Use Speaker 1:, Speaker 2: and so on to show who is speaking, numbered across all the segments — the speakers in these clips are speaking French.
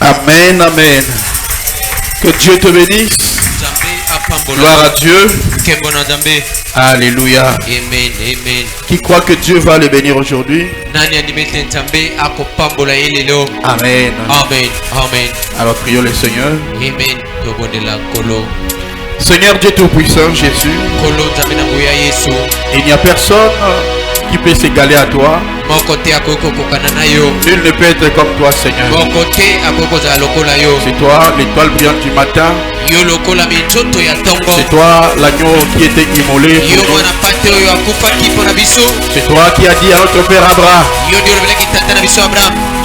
Speaker 1: Amen, amen. Que Dieu te bénisse. Gloire à Dieu. Alléluia.
Speaker 2: Amen, amen.
Speaker 1: Qui croit que Dieu va le bénir aujourd'hui? Amen.
Speaker 2: Amen, amen.
Speaker 1: Alors prions le Seigneur.
Speaker 2: Amen.
Speaker 1: Seigneur Dieu Tout-Puissant, Jésus, il n'y a personne qui peut s'égaler à toi. Nul ne peut être comme toi, Seigneur. C'est toi l'étoile brillante du matin. C'est toi l'agneau qui était immolé. C'est toi qui as dit à notre père Abraham,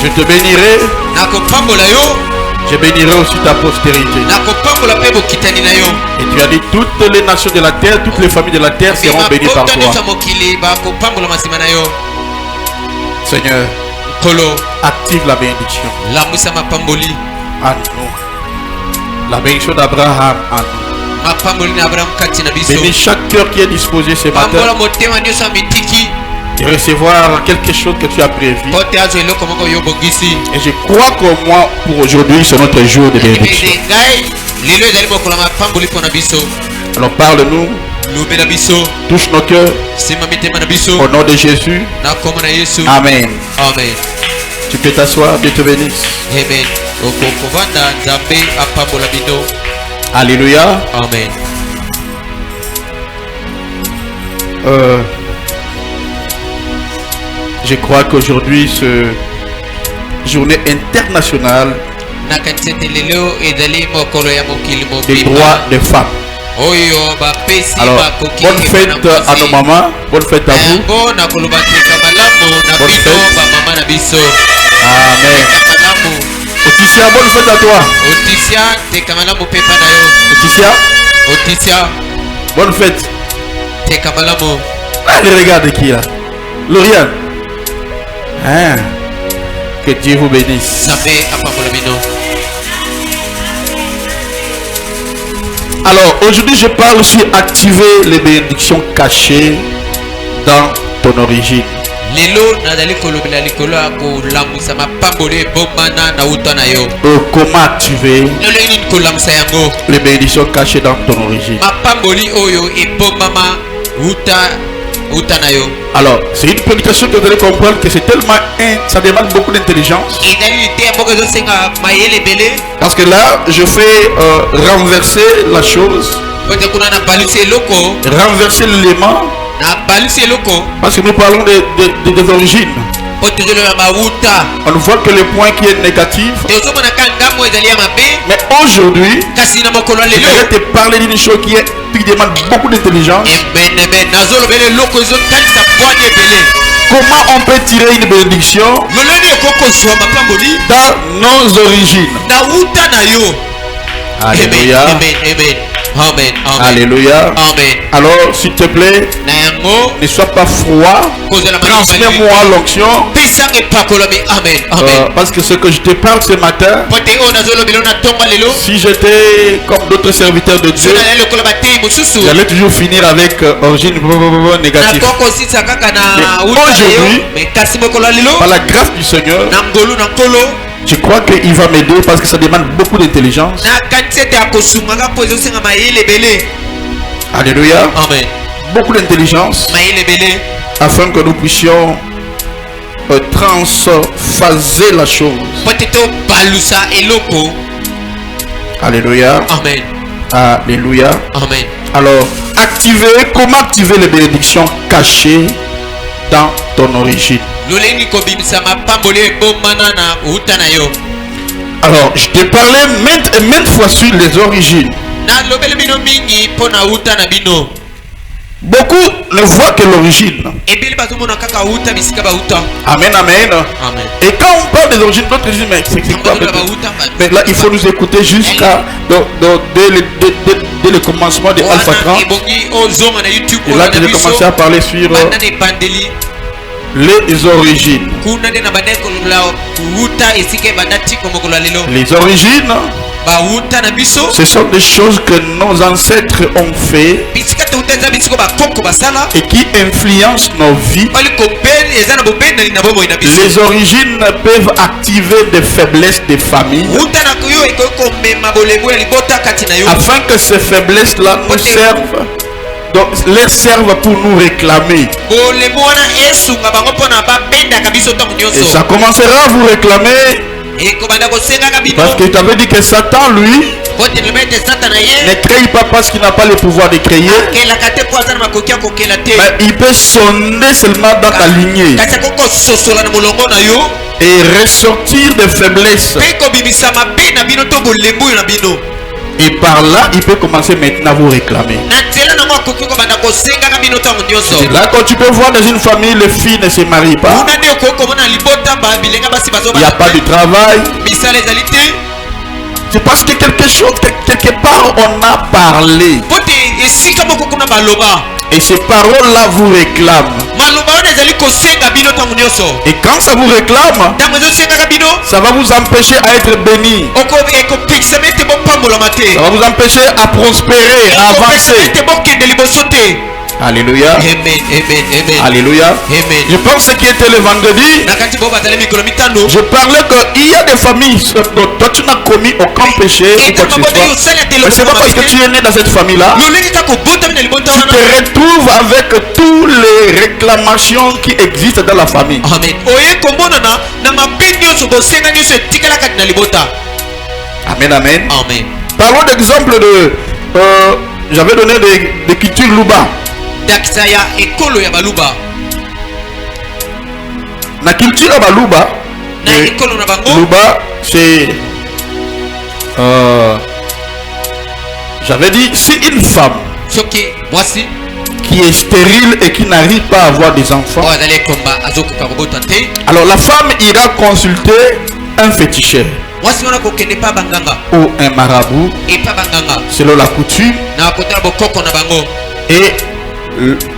Speaker 1: je te bénirai, Je bénirai aussi ta postérité. Et tu as dit toutes les nations de la terre, toutes les familles de la terre seront bénies par toi. Seigneur, active la bénédiction en nous. La bénédiction d'Abraham en nous. Bénis chaque cœur qui est disposé ce matin de recevoir quelque chose que tu as prévu. Et je crois que moi, pour aujourd'hui, c'est notre jour de bénédiction. Alors parle-nous. Touche nos cœurs. Au nom de Jésus. Amen.
Speaker 2: Amen.
Speaker 1: Tu peux t'asseoir, Dieu te bénisse.
Speaker 2: Amen.
Speaker 1: Alléluia.
Speaker 2: Amen.
Speaker 1: Je crois qu'aujourd'hui, ce journée internationale des droits des femmes. Alors, bonne fête à nos mamans, bonne fête à vous. Bonne fête. Amen. Oticia, bonne fête à toi. Oticia, bonne fête. Allez, regarde qui là. Lauriane. Hein? Que Dieu vous bénisse. Alors, aujourd'hui, je parle sur activer les bénédictions cachées dans ton origine. Comment activer les bénédictions cachées dans ton origine? Alors, c'est une prédication que vous allez comprendre que c'est tellement ça demande beaucoup d'intelligence. Parce que là, je fais renverser la chose, renverser l'élément. Parce que nous parlons des origines. On voit que le point qui est négatif. Mais aujourd'hui, je vais te parler d'une chose qui demande beaucoup d'intelligence. Comment on peut tirer une bénédiction dans nos origines? Alléluia.
Speaker 2: Amen.
Speaker 1: Alléluia.
Speaker 2: Amen.
Speaker 1: Alors, s'il te plaît, ne sois pas froid. Transmets-moi l'onction. Parce que ce que je te parle ce matin, si j'étais comme d'autres serviteurs de Dieu, j'allais toujours finir avec origine négative. Aujourd'hui, par la grâce du Seigneur, je crois qu'il va m'aider parce que ça demande beaucoup d'intelligence. Alléluia.
Speaker 2: Amen.
Speaker 1: Beaucoup d'intelligence afin que nous puissions transphaser la chose. Alléluia.
Speaker 2: Amen.
Speaker 1: Alléluia.
Speaker 2: Amen.
Speaker 1: Alors, comment activer les bénédictions cachées dans ton origine? Alors, je t'ai parlé maintes fois sur les origines. Beaucoup ne voient que l'origine. Amen, amen. Et quand on parle des origines, d'autres disent, mais c'est quoi? Mais là, il faut nous écouter jusqu'à dès le commencement de Alpha 30. Et là, je vais commencer à parler sur les origines. Les origines, ce sont des choses que nos ancêtres ont fait et qui influencent nos vies. Les origines peuvent activer des faiblesses des familles afin que ces faiblesses-là nous servent. Donc, les servent pour nous réclamer. Et ça commencera à vous réclamer. Parce que tu avais dit que Satan, lui, ne crée pas parce qu'il n'a pas le pouvoir de créer. Mais il peut sonner seulement dans ta lignée et ressortir des faiblesses. Et par là, il peut commencer maintenant à vous réclamer. Là, quand tu peux voir dans une famille, les filles ne se marient pas. Il n'y a pas de travail. C'est parce que quelque part on a parlé. Et ces paroles-là vous réclament. Et quand ça vous réclame, ça va vous empêcher à être béni. Ça va vous empêcher à prospérer, à avancer. Alléluia.
Speaker 2: Amen, amen, amen.
Speaker 1: Alléluia.
Speaker 2: Amen.
Speaker 1: Je pense que qui était le vendredi. Je parlais qu'il y a des familles. Toi tu n'as commis aucun péché ou quoi que ce soit. Mais c'est pas parce que tu es né dans cette famille-là. Tu te retrouves avec toutes les réclamations qui existent dans la famille.
Speaker 2: Amen.
Speaker 1: Amen, amen.
Speaker 2: Amen.
Speaker 1: Parlons d'exemple de. J'avais donné des cultures Luba. La culture Baluba, Luba, c'est j'avais dit, si une femme qui est stérile et qui n'arrive pas à avoir des enfants, alors la femme ira consulter un féticheur ou un marabout selon la coutume. Et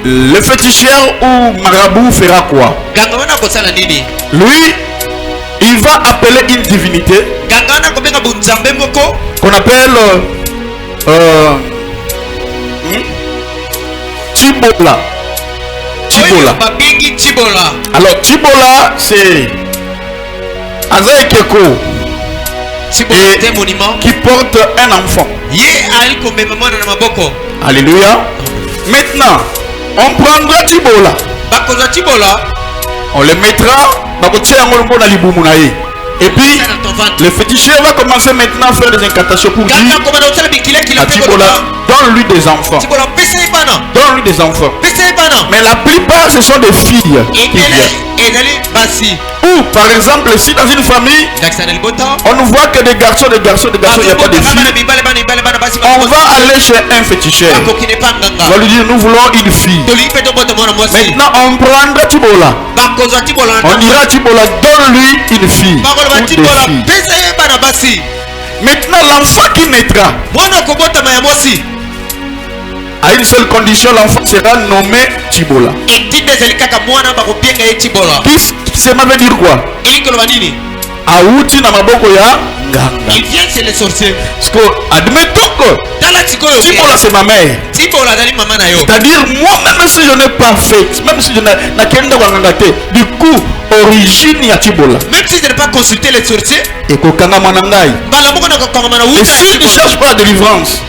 Speaker 1: le féticheur ou marabout fera quoi? Lui, il va appeler une divinité qu'on appelle Tibola. Alors Tibola, c'est Azaïkeko qui porte un enfant. Alléluia. Maintenant, on prendra Tibola. On le mettra. Et puis, le féticheur va commencer maintenant à faire des incantations pour dire à Tibola, donne-lui des enfants. Donne-lui des enfants. Mais la plupart, ce sont des filles qui viennent. Ou par exemple, si dans une famille, on ne voit que des garçons, il n'y a pas de filles, on va aller chez un féticheur. On va lui dire, nous voulons une fille. Maintenant, on prendra Tibola. On dira à Tibola, donne-lui une fille. Ou des filles. Maintenant, l'enfant qui naîtra, à une seule condition, l'enfant sera nommé Tibola. Ça veut dire quoi? Aouti na maboko ya nganga.
Speaker 2: Il vient chez les sorciers.
Speaker 1: Parce que admettons que Tibola c'est ma mère. C'est-à-dire moi-même si je n'ai pas fait, même si je n'ai kenda kwa nganga te, du coup origine ya Tibola.
Speaker 2: Même si je n'ai pas consulté les sorciers.
Speaker 1: Et kokanga manangai. Et si tu cherches pas la délivrance,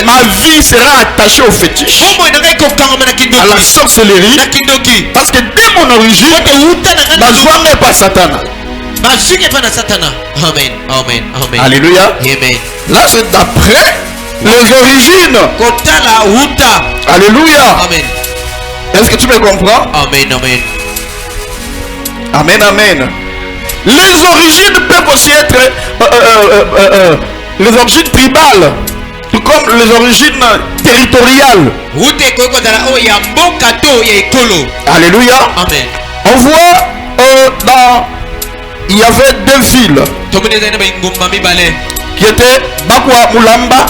Speaker 1: ma vie sera attachée au fétiche, à la sorcellerie, parce que dès mon origine, ma joie n'est pas Satan.
Speaker 2: Amen, amen, amen.
Speaker 1: Alléluia.
Speaker 2: Amen.
Speaker 1: Là c'est d'après les origines. Alléluia.
Speaker 2: Amen.
Speaker 1: Est-ce que tu me comprends?
Speaker 2: Amen, amen.
Speaker 1: Amen, amen. Les origines peuvent aussi être les origines tribales, tout comme les origines territoriales. Alléluia.
Speaker 2: Amen.
Speaker 1: On voit il y avait deux villes qui étaient Bakwa Mulamba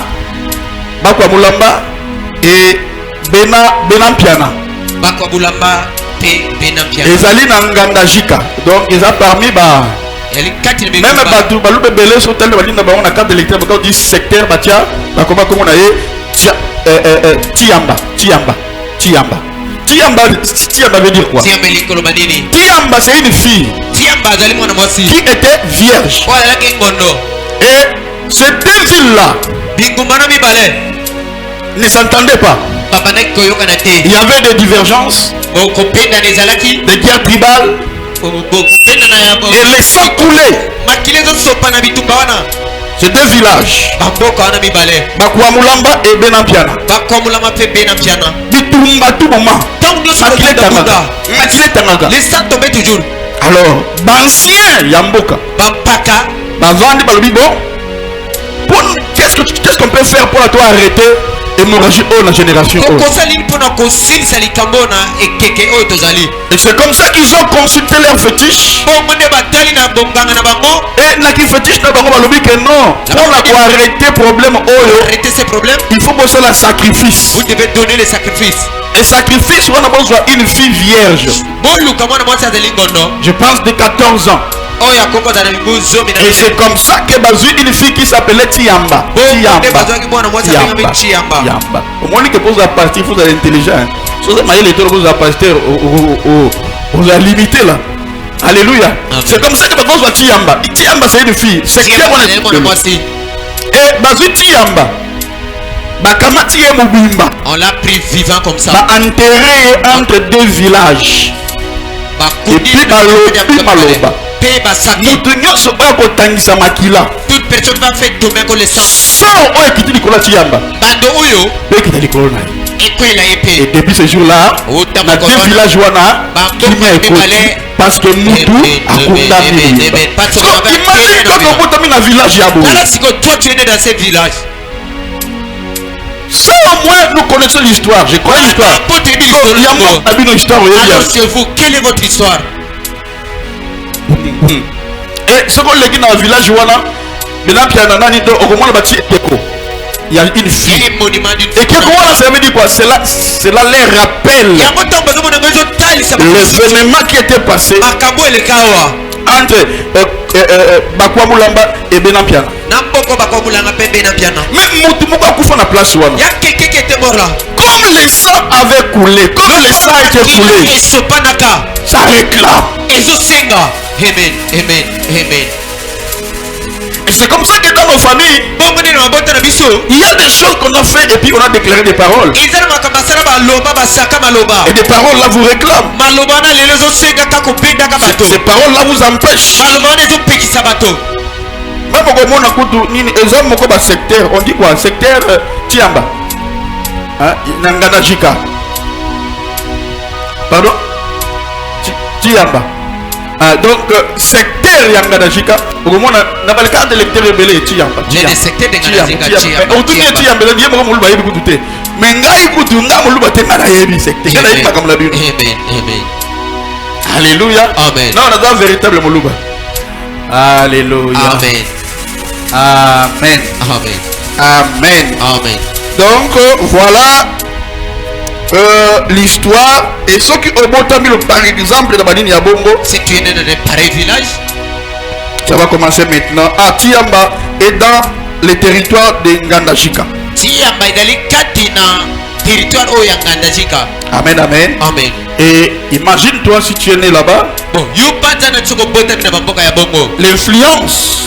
Speaker 1: et Benampiana. Et Zali Nangandajika. Donc ils ont parmi même Batou Balou Belé sur tel on a carte d'électeur quand on dit secteur Batia, comment on a Tiamba veut dire quoi? Tiamba c'est une fille qui était vierge. Et ces deux villes-là ne s'entendaient pas. Il y avait des divergences, des guerres tribales, et les sangs coulaient. Ces deux villages, Bakwa Mulamba et Benampiana, Bitumba tout moment,
Speaker 2: les sangs tombaient toujours.
Speaker 1: Alors, d'anciens Yamboka, Bavandi Balobi, bon, qu'est-ce qu'on peut faire pour toi arrêter hémorragie oh la génération oh. Et c'est comme ça qu'ils ont consulté leur fétiche. Et na qui fétiche na bango balobi que non. Pour arrêter problème oh
Speaker 2: arrêter ces problèmes,
Speaker 1: il faut bosser la sacrifice.
Speaker 2: Vous devez donner les sacrifices.
Speaker 1: Et sacrifice on a besoin une fille vierge. Je pense de 14 ans. Et c'est comme ça que bazu une fille qui s'appelait Tiamba. Tiamba. Au moins que vous avez parti, vous êtes intelligent. Si vous avez vous avez pasteur, vous avez limité là. Alléluia. C'est comme ça que vous avez Tiamba. Tiamba c'est une fille. C'est qui et bazu Tiamba.
Speaker 2: On l'a pris vivant comme ça.
Speaker 1: Enterré entre deux villages. Et puis Maloba.
Speaker 2: Toute personne va faire domaine qu'on les sent.
Speaker 1: Et depuis ce jour-là, dans deux villages parce que Moutou a condamné. Imagine quand on a un village Yabou.
Speaker 2: Toi tu es né dans ce village.
Speaker 1: Ça au moins nous connaissons l'histoire. Je connais l'histoire.
Speaker 2: Alors c'est vous, quelle est votre histoire?
Speaker 1: Et ce qu'on l'a dit dans le village Wana, il y a une fille. Et que quoi ça veut dire quoi? Cela les rappelle l'événement qui était passé entre Bakwamulamba et Benampiana. Mais Moutoumouka Koufa na place Wana.
Speaker 2: Il y a quelqu'un qui était mort là.
Speaker 1: Comme le sang avait coulé, comme le sang a été coulé, ça réclame.
Speaker 2: Amen, amen, amen.
Speaker 1: Et c'est comme ça que dans nos familles, il y a des choses qu'on a fait et puis on a déclaré des paroles. Et des paroles là vous réclament. Ces paroles là vous empêchent. Même au secteur, on dit quoi? Secteur Tiamba. Nangana Jika. Pardon? Tiamba. Donc, secteur Yangadajika, au moment où on a le cas de l'électeur rebelle, Tiamba.
Speaker 2: Il y a des secteurs de Yangadajika.
Speaker 1: Mais alléluia.
Speaker 2: Amen.
Speaker 1: Non, on a un véritable Moluba. Alléluia.
Speaker 2: Amen.
Speaker 1: Amen.
Speaker 2: Amen.
Speaker 1: Amen.
Speaker 2: Amen.
Speaker 1: Donc, voilà l'histoire. Et ceux qui ont par exemple dans Banini Yabongo,
Speaker 2: si tu es né dans un pareil village,
Speaker 1: ça va commencer maintenant à Tiamba et dans les territoires de Ngandajika.
Speaker 2: Tiamba est katina territoire au Ngandajika.
Speaker 1: Amen, amen.
Speaker 2: Amen.
Speaker 1: Et imagine-toi si tu es né là-bas. L'influence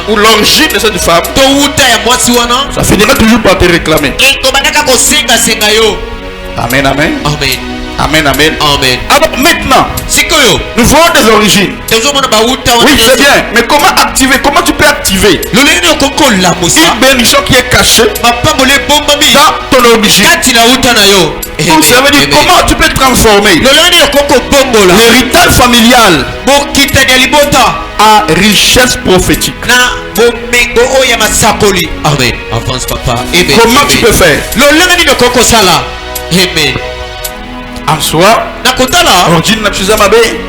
Speaker 1: ou l'origine de cette femme, ça finira toujours par te réclamer. Amen, amen.
Speaker 2: Amen.
Speaker 1: Amen, amen.
Speaker 2: Amen.
Speaker 1: Alors maintenant, nous voyons des origines. Oui, c'est bien. Mais comment activer? Comment tu peux activer une bénédiction qui est cachée dans ton origine? Donc ça veut dire comment tu peux transformer l'héritage familial à richesse prophétique.
Speaker 2: Amen. Avance papa.
Speaker 1: Comment tu peux faire?
Speaker 2: Amen.
Speaker 1: En soi, origine n'a plus à ma baie.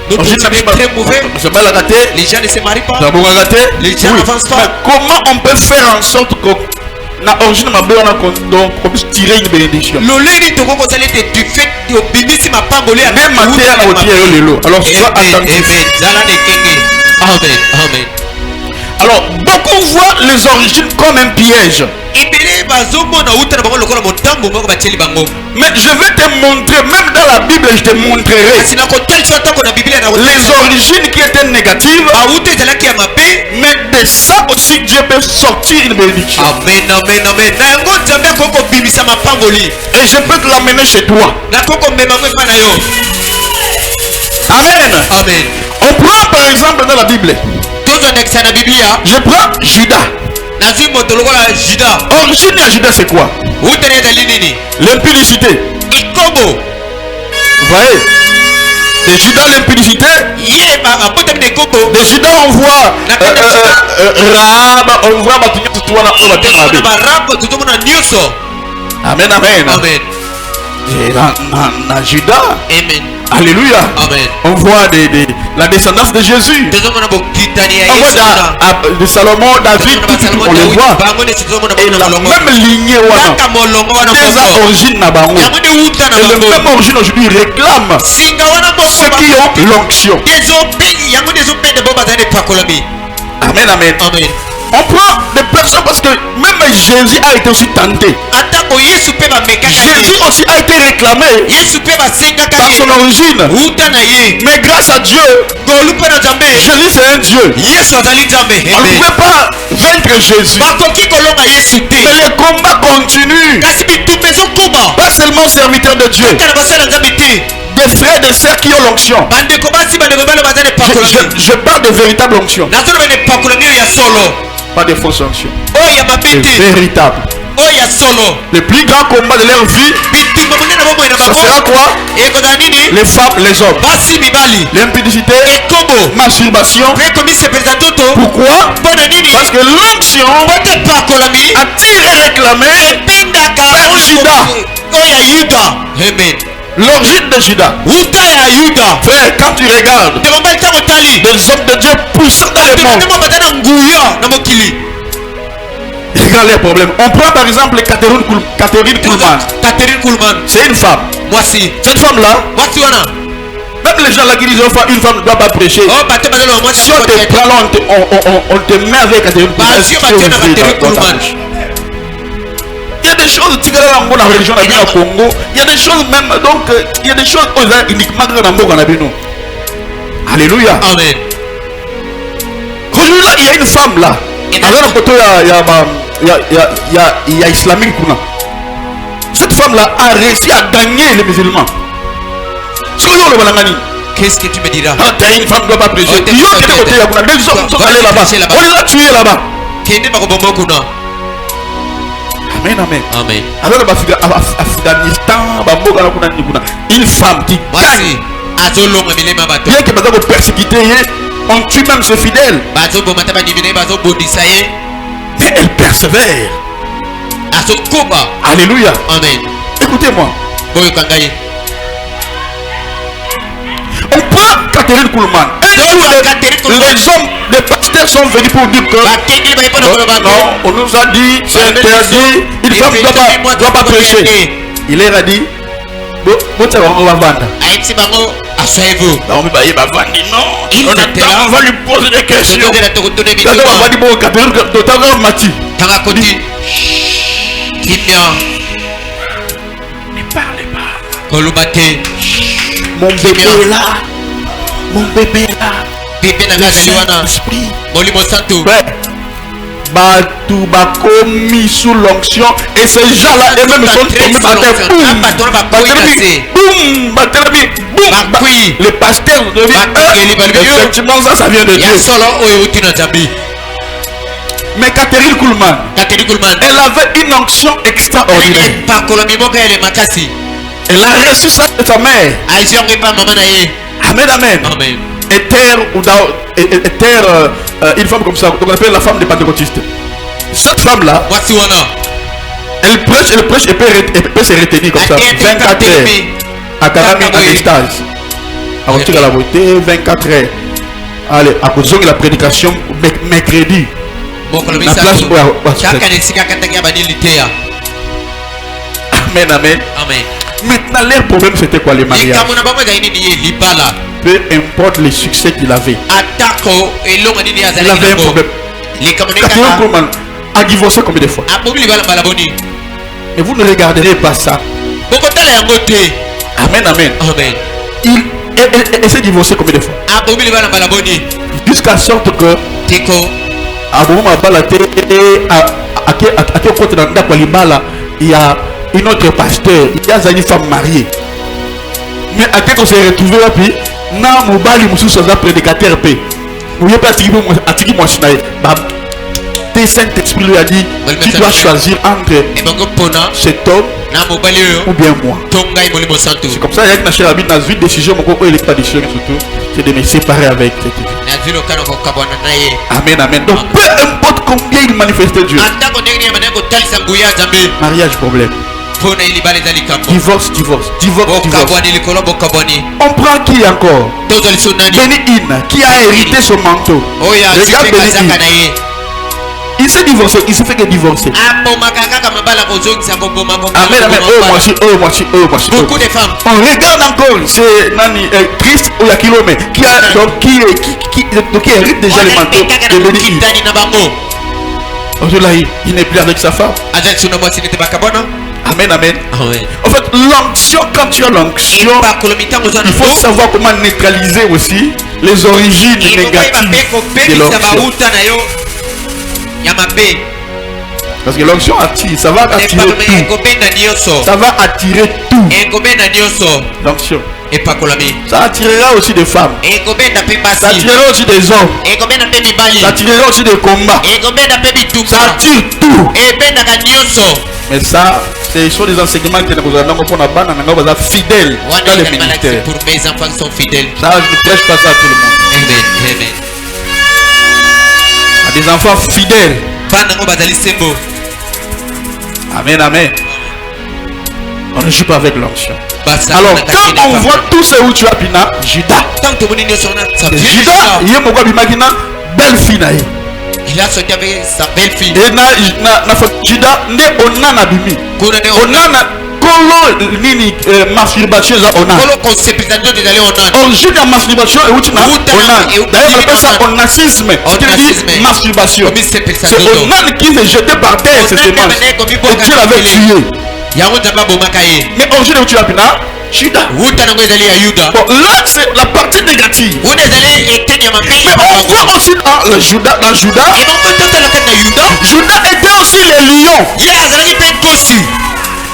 Speaker 2: Nous sommes très mauvais. Les gens ne se marient pas. Les gens n'avancent pas.
Speaker 1: Comment on peut faire en sorte que na origine ma baie on puisse tirer une bénédiction? Même alors soit attentif.
Speaker 2: Amen. Amen.
Speaker 1: Alors beaucoup voient les origines comme un piège. Mais je vais te montrer, même dans la Bible, je te montrerai les origines qui étaient négatives. Mais de ça aussi, Dieu peut sortir une bénédiction.
Speaker 2: Amen, amen, amen.
Speaker 1: Et je peux te l'amener chez toi. Amen.
Speaker 2: Amen.
Speaker 1: On prend par exemple dans la Bible. Je prends Judas. Origine de Judas c'est quoi? L'impudicité. Vous voyez? De Judas l'impudicité. De Judas on voit Rahab, on voit Amen, amen.
Speaker 2: Amen.
Speaker 1: Et dans Judas.
Speaker 2: Amen.
Speaker 1: Alléluia.
Speaker 2: Amen.
Speaker 1: On voit la descendance de Jésus. On voit de Salomon, David, on les voit. Et la même lignée, des origines là-bas. Et la même origine aujourd'hui réclame ceux qui ont l'onction. Amen, amen.
Speaker 2: Amen.
Speaker 1: On prend des personnes parce que même Jésus a été aussi tenté. Jésus aussi a été réclamé par son origine. Mais grâce à Dieu, Jésus c'est un Dieu. On ne pouvait pas vaincre Jésus. Mais le combat continue. Pas seulement serviteurs de Dieu. Des frères et des sœurs qui ont l'onction. Je parle de véritable onction. Pas de fausse onction. Véritable. Le plus grand combat de leur vie, ça sera quoi? Les femmes, les hommes. L'impudicité, masturbation. Pourquoi? Parce que l'onction a-t-il réclamé par Judas.
Speaker 2: Amen.
Speaker 1: L'origine de Judas. Frère, quand tu regardes des hommes de Dieu puissants dans le monde, regarde les problèmes. On prend par exemple Catherine Kuhlman. C'est une femme. Cette femme-là, même les gens là qui disent une femme ne doit pas prêcher. Si on te prend là, on te met avec Catherine Kuhlman. Il y a des choses, tu regardes dans la religion au Congo, il y a des choses même, donc il y a des choses uniquement dans le monde. Alléluia.
Speaker 2: Amen.
Speaker 1: Aujourd'hui là, il y a une femme là. Il y a islamique. Cette femme là a réussi à gagner les musulmans.
Speaker 2: Qu'est-ce que tu me diras?
Speaker 1: T'as une femme qui ne doit pas prêcher. Des hommes sont allés là-bas. On les a tués là-bas. Amen, amen.
Speaker 2: Amen.
Speaker 1: Alors Afghanistan, une femme qui gagne. Bien que maintenant vous persécuter, on tue même ses fidèles. Mais elle persévère. Alléluia.
Speaker 2: Amen.
Speaker 1: Écoutez-moi. On prend Catherine Kuhlman. Les hommes, les pasteurs sont venus pour dire que non, on nous a dit, c'est interdit, une femme ne doit pas prêcher. Il leur a dit, on va vendre.
Speaker 2: Asseyez-vous.
Speaker 1: On va lui poser des questions. On va dire, bon, Catherine, ne parlez pas. Mon bébé est là. Mon bébé est là. L'esprit. Batou bakomi sous l'onction et ces gens-là eux-mêmes sont tombés par terre. Boum, boum, les pasteurs effectivement ça vient de Dieu. Mais Catherine Kuhlman, elle avait une onction extraordinaire. Elle a reçu ça de sa mère. Amen, amen. Une femme comme ça, on appelle la femme des pentecôtistes. Cette femme-là, elle prêche et peut se retenir comme ça. 24 heures. À Karami, en extase. Alors tu vas la voter 24 heures. Allez, à cause de la prédication mercredi. La place pour Amen, amen. Maintenant, leur problème c'était quoi, les mariages? Peu importe les succès qu'il avait, il avait un problème. Catherine Kuhlman a divorcé combien de fois? Mais vous ne regarderez pas ça. Amen, amen. Elle s'est divorcée combien de fois? Jusqu'à sorte que il y a une autre pasteur, il y a une femme mariée. Mais à quel qu'on s'est retrouvé là, puis na mobali musu soza prédicateur pe. Vous voyez pas si vous atiki moi sinaye. Ba te le Saint-Esprit lui a dit, tu dois choisir entre cet homme ou bien moi. C'est comme ça qu'il y a une décision, c'est de me séparer avec cette vie. Amen, amen. Donc peu importe combien il manifestait Dieu. Mariage, problème. Divorce. On prend qui encore? Béni-In, qui a hérité son manteau. Regarde Béni-In. Il s'est divorcé, il s'est fait que divorcer. Amen, amen.
Speaker 2: Beaucoup de femmes.
Speaker 1: On regarde encore, c'est Christ ou Yakilome qui hérite déjà le manteau de Béni-In. Aujourd'hui, il n'est plus avec sa femme. Amen, amen. En fait, l'onction, quand tu as l'onction, il faut savoir comment neutraliser aussi les origines négatives de l'onction. Parce que l'onction attire, ça va attirer tout. Ça va attirer tout. L'onction. Ça attirera aussi des femmes. Ça attirera aussi des hommes. Ça attirera aussi des combats. Ça attire tout. Mais ça, ce sont des enseignements que nous avons pour la bande, nous sommes fidèles dans le ministère.
Speaker 2: Pour mes enfants qui sont fidèles.
Speaker 1: Ça, je ne prêche pas ça à tout le monde.
Speaker 2: Amen, amen.
Speaker 1: Des enfants fidèles. Amen, amen. On ne joue pas avec l'onction. Alors, quand on voit tout ce où tu as Pina, Judas. Judas, il y a mon Bimagina, belle fille.
Speaker 2: Il a sorti avec sa belle-fille.
Speaker 1: Et Judas, on a Nabimi. On a Kolo nini masturbation za ona.
Speaker 2: Kolo conception de d'aller ona.
Speaker 1: Origine de masturbation et outina ona. D'ailleurs on appelle ça onasisme. C'est masturbation. C'est ona qui s'est jeté par terre cette semence. Et Dieu l'avait tué. Mais origine où tu as Pina Judas. Bon, là c'est la partie négative. Mais on voit aussi dans le Judas, Judas était aussi le lion.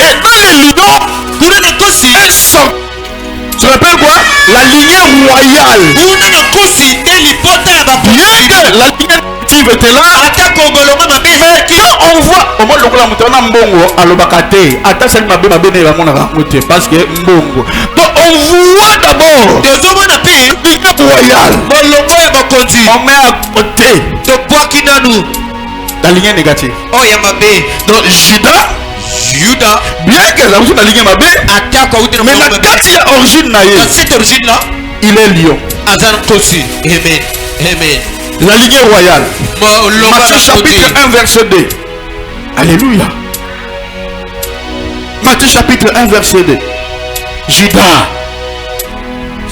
Speaker 1: Et dans les lions, elles sont, tu rappelles quoi? La lignée royale. Bien que la lignée native était là, mais quand on voit, au moins le mbongo alobakate, attache ma bébé parce que mbongo. Donc on voit d'abord la lignée royale. On met à côté la lignée négative. Donc Judas, bien que la lignée m'a mais la origine cette origine là, il est lion.
Speaker 2: Amen.
Speaker 1: La lignée royale. Matthieu chapitre 1 verset 2. Alléluia. Matthieu chapitre 1 verset 2. Judas,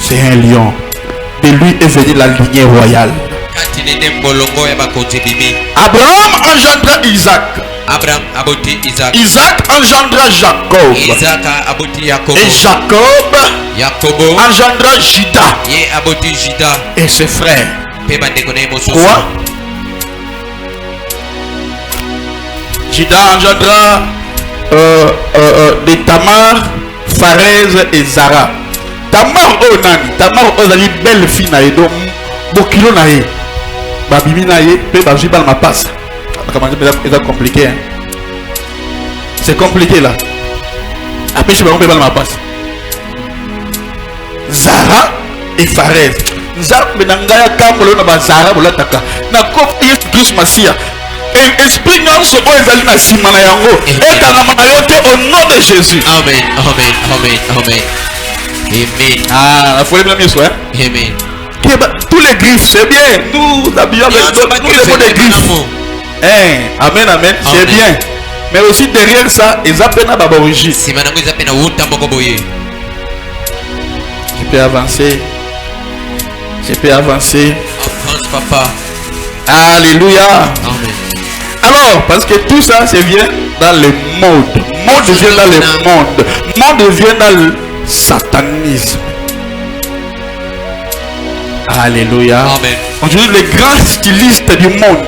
Speaker 1: c'est un lion. De lui est venue la lignée royale. Abraham engendra Isaac. Isaac engendra Jacob. Et Jacob engendra Judas et ses frères. Quoi? Judas engendra de Tamar, Pharez et Zara. Tamar Onan, Tamar Ozali belle fille naïe donc bokilo naïe. Babibi naïe, pe babi bal ma passe. C'est compliqué, hein? C'est compliqué là. Après je vais pas ma passe. Zara et Pharez. Zara benangaya kamolo na bazara bolataka. Na ko Yesu Christ Masia. Et esprit nyonso o ezali na sima na yango. Ekanga na yote au nom de Jésus.
Speaker 2: Amen. Amen. Amen. Amen. Amen.
Speaker 1: Ah, il faut les bien soin.
Speaker 2: Amen.
Speaker 1: Tous les griffes, c'est bien. Nous habillons avec nous les griffes. Amen, amen. C'est bien. Mais aussi derrière ça, ils appellent à l'origine. Je peux avancer. Je peux avancer.
Speaker 2: Avance, papa.
Speaker 1: Alléluia.
Speaker 2: Amen.
Speaker 1: Alors, parce que tout ça, c'est vient dans le monde. Monde vient dans le monde. Monde vient dans le satanisme. Alléluia.
Speaker 2: Amen.
Speaker 1: Aujourd'hui, les grands stylistes du monde,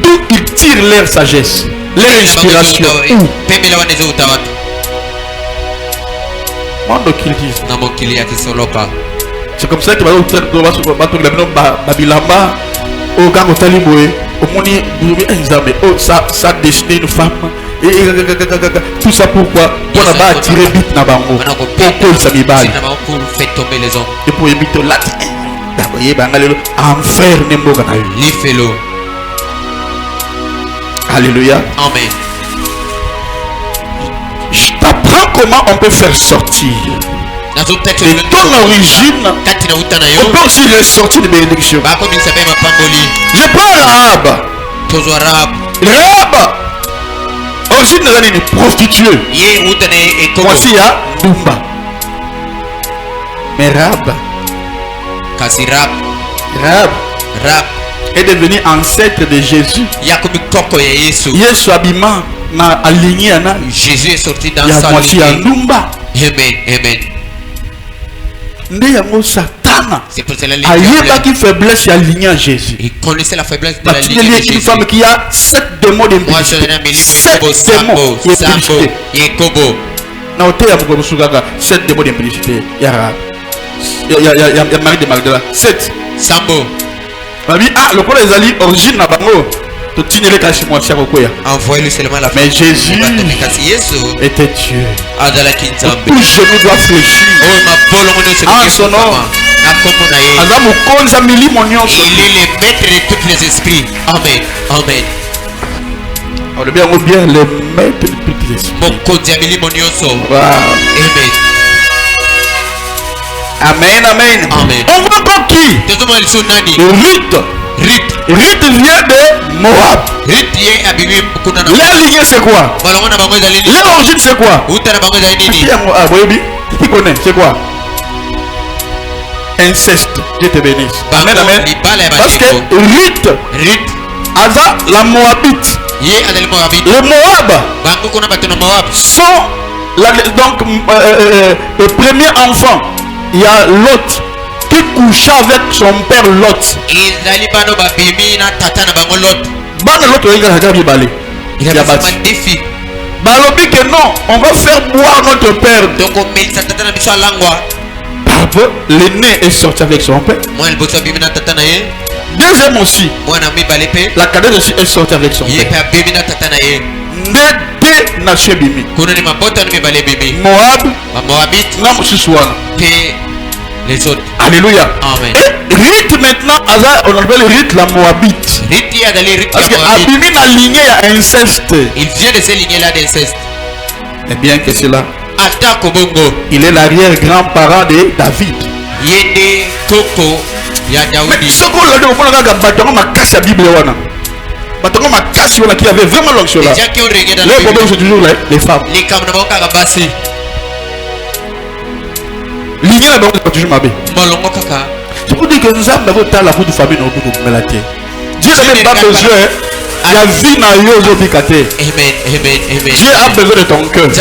Speaker 1: d'où ils tirent leur sagesse, leur inspiration. Monde occultisme. C'est comme ça que Babilamba, au Gangotaliboé. Au monde, ça destiné une femme. Et tout ça pourquoi? Pour attirer vite dans bango. Pourquoi ça m'ébale?
Speaker 2: Fait tomber les hommes.
Speaker 1: Et pour éviter là. Enfer n'importe quoi. Alléluia.
Speaker 2: Amen.
Speaker 1: Je t'apprends comment on peut faire sortir. Et ton origine, on peut aussi le sortir de bénédiction. Je prends Rahab. Rahab, origine de une prostituée. Voici à Dumba. Mais Rahab est devenu ancêtre de Jésus. Yesu abima na aligné na.
Speaker 2: Jésus est sorti dans sa
Speaker 1: lignée.
Speaker 2: Amen, amen.
Speaker 1: C'est pour cela qu'il faiblesse aligné à Jésus.
Speaker 2: Il connaissait la faiblesse de la lignée de Jésus.
Speaker 1: Une femme qui a 7 démons d'impudicité. 7 démons d'impudicité. 7 démons d'impudicité. Il y a Marie de Magdala. 7.
Speaker 2: Sambo.
Speaker 1: Le premier des alliés origine na bango.
Speaker 2: Envoyez-lui seulement la
Speaker 1: mais Jésus était Dieu. Tout genou doit fléchir. En son nom.
Speaker 2: Il est le maître de tous les esprits. Amen. Amen.
Speaker 1: On le bien le maître de tous les esprits. Amen. Amen.
Speaker 2: Amen.
Speaker 1: On voit encore qui? Ruth vient de Moab. Leur lignée c'est quoi? Leur origine c'est quoi? Qui connaît? C'est quoi? Inceste. Dieu te bénisse. Amen, amen. Parce que Ruth, la Moabite. Le Moab sont donc le premier enfant. Il y a Lot qui coucha avec son père Lot. Il a des filles. Balobi que non, on va faire boire notre père. L'aîné est sorti avec son père. Deuxième aussi. La cadette aussi est sortie avec son père. Deux nations bimi. Moab.
Speaker 2: Les autres.
Speaker 1: Alléluia.
Speaker 2: Amen.
Speaker 1: Et Ruth maintenant, on appelle Ruth la Moabite. Parce que Abimi n'a ligné à inceste.
Speaker 2: Il vient de ces lignées là d'inceste.
Speaker 1: Et bien que cela, il est l'arrière-grand-parent de David.
Speaker 2: Mais
Speaker 1: ce qu'on l'a dit, on a cassé la Bible. Qui avait vraiment l'onction là. Le problème c'est toujours les femmes. L'igné la banque toujours mabé. Je vous dis que nous avons la route de famille dans notre mélaté. Dieu n'a pas besoin la vie n'a eu aujourd'hui kate.
Speaker 2: Amen, amen, amen.
Speaker 1: Dieu a besoin de ton cœur.
Speaker 2: Amen,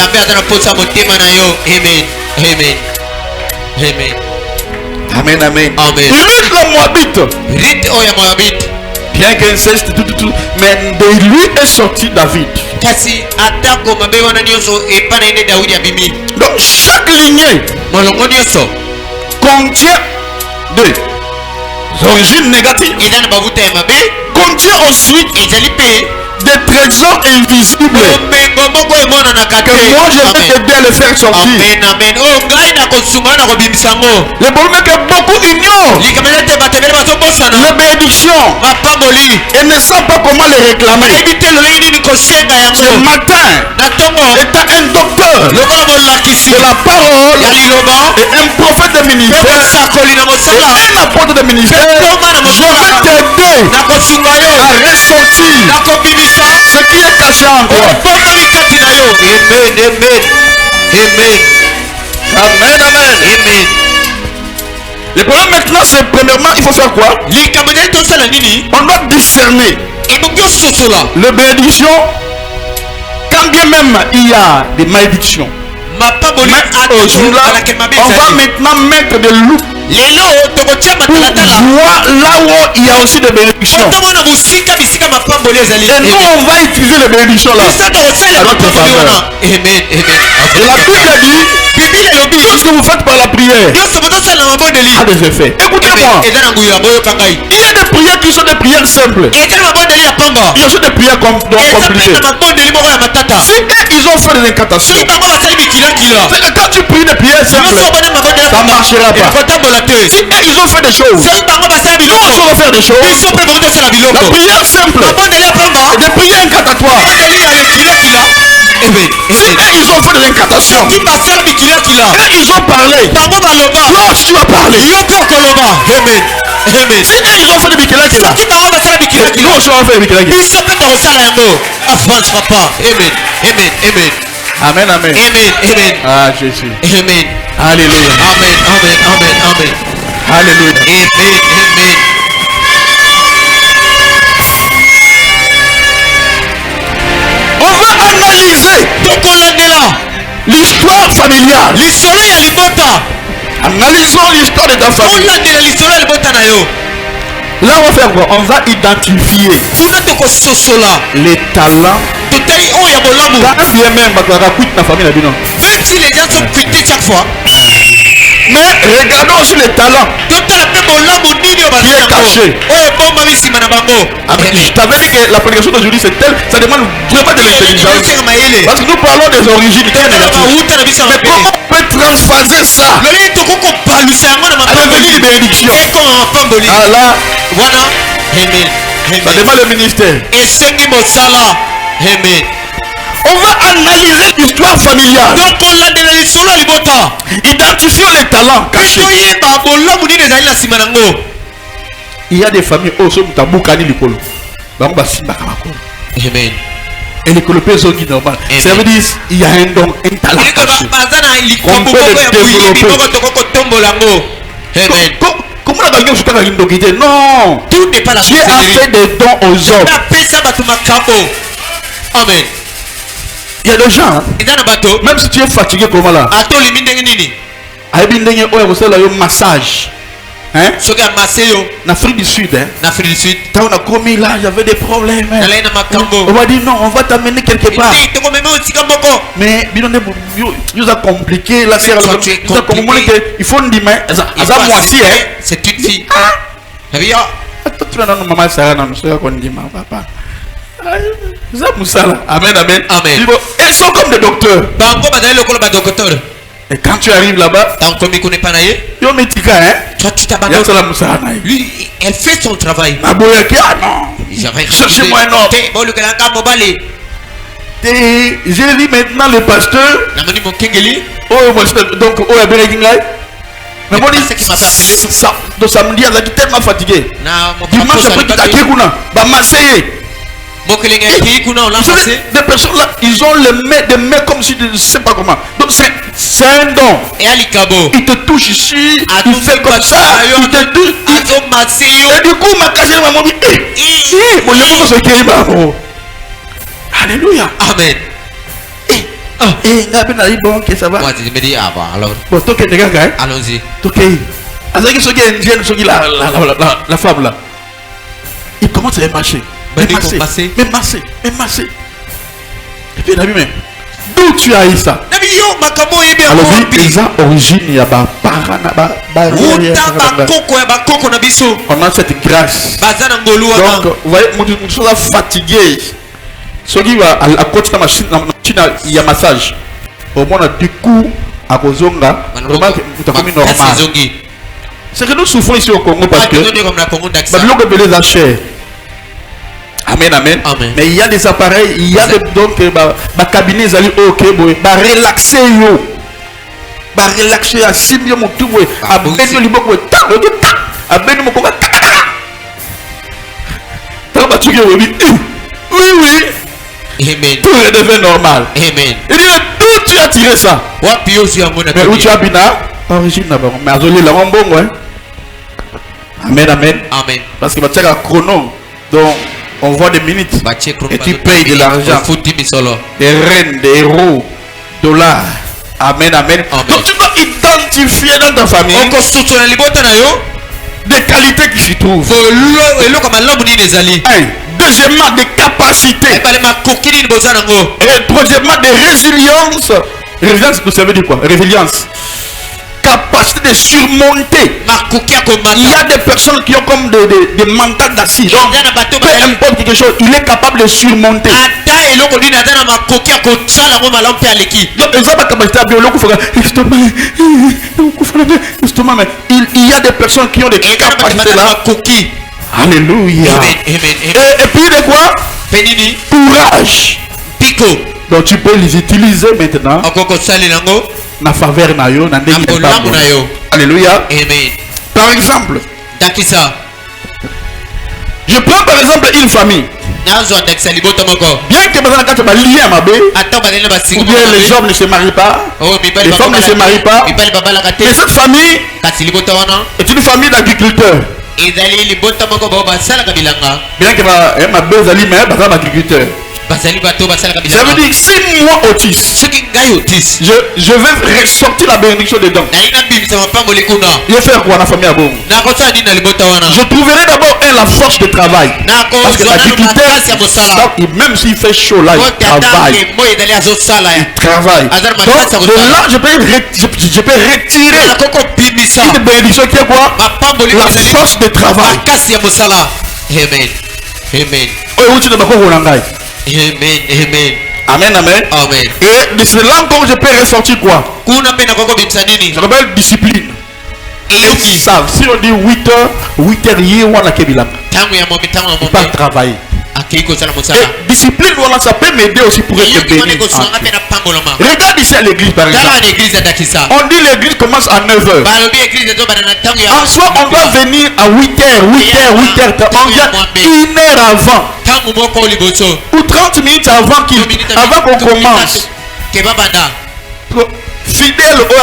Speaker 2: amen.
Speaker 1: Amen. Ruth la Moabite. Bien qu'inceste tout, mais de lui est sorti David. Donc chaque lignée contient des origines négatives, contient ensuite des trésors invisibles que moi je vais t'aider à le faire sortir. Le problème est que beaucoup ignorent les bénédictions et ne savent pas comment les réclamer. Ce matin, étant un docteur de la parole et un prophète de ministère et un apôtre de ministère, je vais t'aider à ressortir ce qui est caché en toi. Amen, amen.
Speaker 2: Amen.
Speaker 1: Le problème maintenant, c'est premièrement, il faut faire quoi? On doit discerner les bénédictions. Quand bien même il y a des malédictions, mais au-delà, on va maintenant mettre des loups pour voir là où il y a aussi des bénédictions. Et nous, on va utiliser les bénédictions là. Et la Bible dit, tout ce que vous faites par la prière, a des effets. Écoutez-moi. Il y a des prières qui sont des prières simples. Il y a aussi des prières compliquées. Si ils ont fait des incantations, quand tu pries des prières simples, ça ne marchera pas. Si ils ont fait des choses, nous aussi on va faire des choses. La prière simple et des prières incantatoires. Si ils ont fait des incantations, quand ils ont parlé, toi aussi tu vas parler.
Speaker 2: Amen. Amen.
Speaker 1: Si ils ont fait des bikilaki là, nous aussi on va faire des bikilaki.
Speaker 2: France papa. Amen. Amen. Amen.
Speaker 1: Amen, amen.
Speaker 2: Amen. Amen.
Speaker 1: Ah Jésus.
Speaker 2: Amen.
Speaker 1: Alléluia.
Speaker 2: Amen. Amen. Amen. Amen.
Speaker 1: Alléluia.
Speaker 2: Amen. Amen.
Speaker 1: On va analyser l'histoire familiale. Analysons l'histoire de ta famille. Là on va faire quoi? On va identifier les talents. Quand bien même la famille,
Speaker 2: même si les gens sont quittés chaque fois,
Speaker 1: mais regardons aussi les talents qui est caché. Je t'avais dit que la prédication d'aujourd'hui c'est telle, ça demande vraiment de l'intelligence. Parce que nous parlons des origines. Mais comment on peut transphaser ça avec une bénédiction? Ah là, ça demande le ministère. On va analyser l'histoire familiale. Identifions les talents cachés. Il y a des familles où sont tabukani likolo.
Speaker 2: Amen.
Speaker 1: Et les colopés sont qui normal. Ça veut dire il y a un don, un talent caché. On peut le développer.
Speaker 2: Amen.
Speaker 1: Comment la baguette sur la guide? Non.
Speaker 2: Tout n'est pas la
Speaker 1: Dieu a fait des dons aux hommes.
Speaker 2: Amen.
Speaker 1: Il y a des gens, même si tu es fatigué comme là, massage. Hein? En Afrique du Sud, quand on a commis là, j'avais des problèmes. On va dire non, on va t'amener quelque part. Mais nous a compliqué la série. Il faut une dimanche.
Speaker 2: C'est une fille.
Speaker 1: Amen, amen.
Speaker 2: Amen.
Speaker 1: Ils sont comme des docteurs. Et quand tu arrives là-bas,
Speaker 2: lui, elle fait son travail.
Speaker 1: Cherchez-moi un homme. J'ai dit maintenant le pasteur. Donc, mais bon, de samedi, elle a été tellement fatiguée. Dimanche après, des personnes là, ils ont des mains comme si je ne sais pas comment. Donc c'est un don. Il te touche ici, il fait comme ça, il te touche. Et du coup, ma casier m'a dit, alléluia.
Speaker 2: Amen.
Speaker 1: Et bon, que ça va.
Speaker 2: Moi, je me dis, ah bah alors.
Speaker 1: Bon,
Speaker 2: allons-y.
Speaker 1: La femme là, il commence à marcher. Mais masser. Et puis, d'où tu as eu ça? Alors, ils ont origine, il y a on a cette grâce. Donc, vous voyez, mon chose a fatigué. Ce qui va à côté de la machine, il y a massage. Au moins, du coup, à Kozonga, normal. C'est que nous souffrons ici au Congo parce que nous les achètes. Amen, amen. Mais il y a des appareils, il y a des donc ma cabinet ils allaient ok, relaxer yo, relaxer à 6 millions mon tout, à benno liboko ta, à benno mon koka ta. Tant que tu es oui.
Speaker 2: Amen.
Speaker 1: Tout redevient normal.
Speaker 2: Amen.
Speaker 1: Il dit d'où tu as tiré ça? Mais où tu as bina? Origine d'abord. Mais azoli la bon ouais. Amen, amen.
Speaker 2: Amen.
Speaker 1: Parce que tu as un chrono, donc on voit des minutes et tu payes de l'argent. Des reines, des héros, dollars. Amen, amen. Donc tu dois identifier dans ta famille des qualités qui s'y trouvent. Deuxièmement, des capacités. Et troisièmement, des résiliences. Résilience, vous savez dire quoi? Résilience. capacité de surmonter. Il y a des personnes qui ont comme des mentales d'acier. Donc, peu importe quelque chose, il est capable de surmonter. Donc, il y a des personnes qui ont des capacités là. Alléluia. Et puis de quoi? Courage. Donc tu peux les utiliser maintenant. Na faveur na yo, na alléluia. Amen. Par exemple, je prends par exemple une famille. Bien que les hommes ne se marient pas, les femmes ne se marient pas, mais cette famille est une famille d'agriculteurs. Bien que ma belle ali mais agriculteur. Ça veut dire si moi autiste, je vais ressortir la bénédiction dedans. Je vais faire quoi la famille à bon? Je trouverai d'abord la force de travail. Parce que l'agriculteur, même s'il fait chaud là, il travaille. Il travaille. Donc de là, je peux retirer une bénédiction qui est quoi? La force de travail. Amen. Amen. Amen, amen. Amen. Et de cela encore, je peux ressortir quoi? Ça s'appelle discipline. Ils savent, si on dit 8 heures, on a pas travailler. Et discipline, ça peut m'aider aussi pour être béni. Regarde ici à l'église par exemple. On dit l'église commence à 9h. En soi, on doit venir à 8h. On vient 1 heure avant. Ou 30 minutes avant qu'on commence. Fidèle au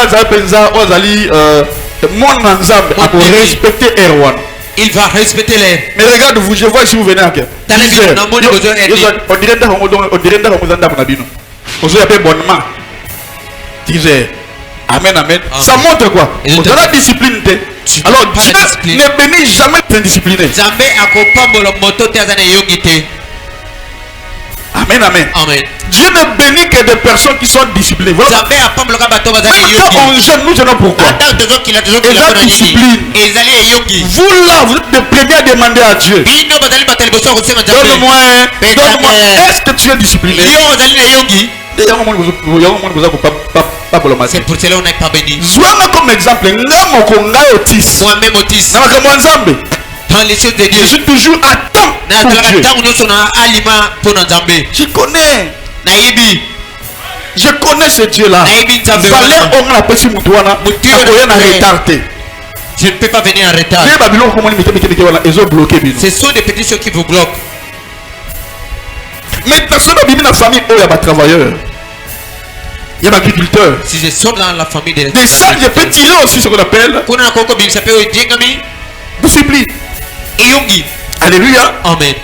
Speaker 1: respecter Erwan.
Speaker 2: Il va respecter l'air.
Speaker 1: Mais regarde, je vois si vous venez à quel. On dirait Amen, amen. Ça montre quoi? On a la discipline. Alors Dieu ne bénit jamais d'indiscipliné. Amen, amen. Amen. Dieu ne bénit que des personnes qui sont disciplinées. Voilà. Quand on jeûne, nous jeûnons pourquoi? Et la discipline. Vous là, vous êtes les premiers à demander à Dieu. Donne-moi, est-ce que tu es discipliné?
Speaker 2: C'est pour cela qu'on n'est pas béni.
Speaker 1: Comme exemple, moi-même autiste.
Speaker 2: Dans les choses de Dieu,
Speaker 1: je suis toujours à temps pour Dieu. Je connais. Je connais ce Dieu-là.
Speaker 2: Je ne peux pas venir en retard. Ce sont des petites choses qui vous bloquent.
Speaker 1: Mais personne n'a béni la famille où il y a des travailleurs. Il y a des agriculteurs.
Speaker 2: Si je sors dans la famille des
Speaker 1: ça, je peux tirer aussi ce qu'on appelle discipline. Alléluia.
Speaker 2: Amen.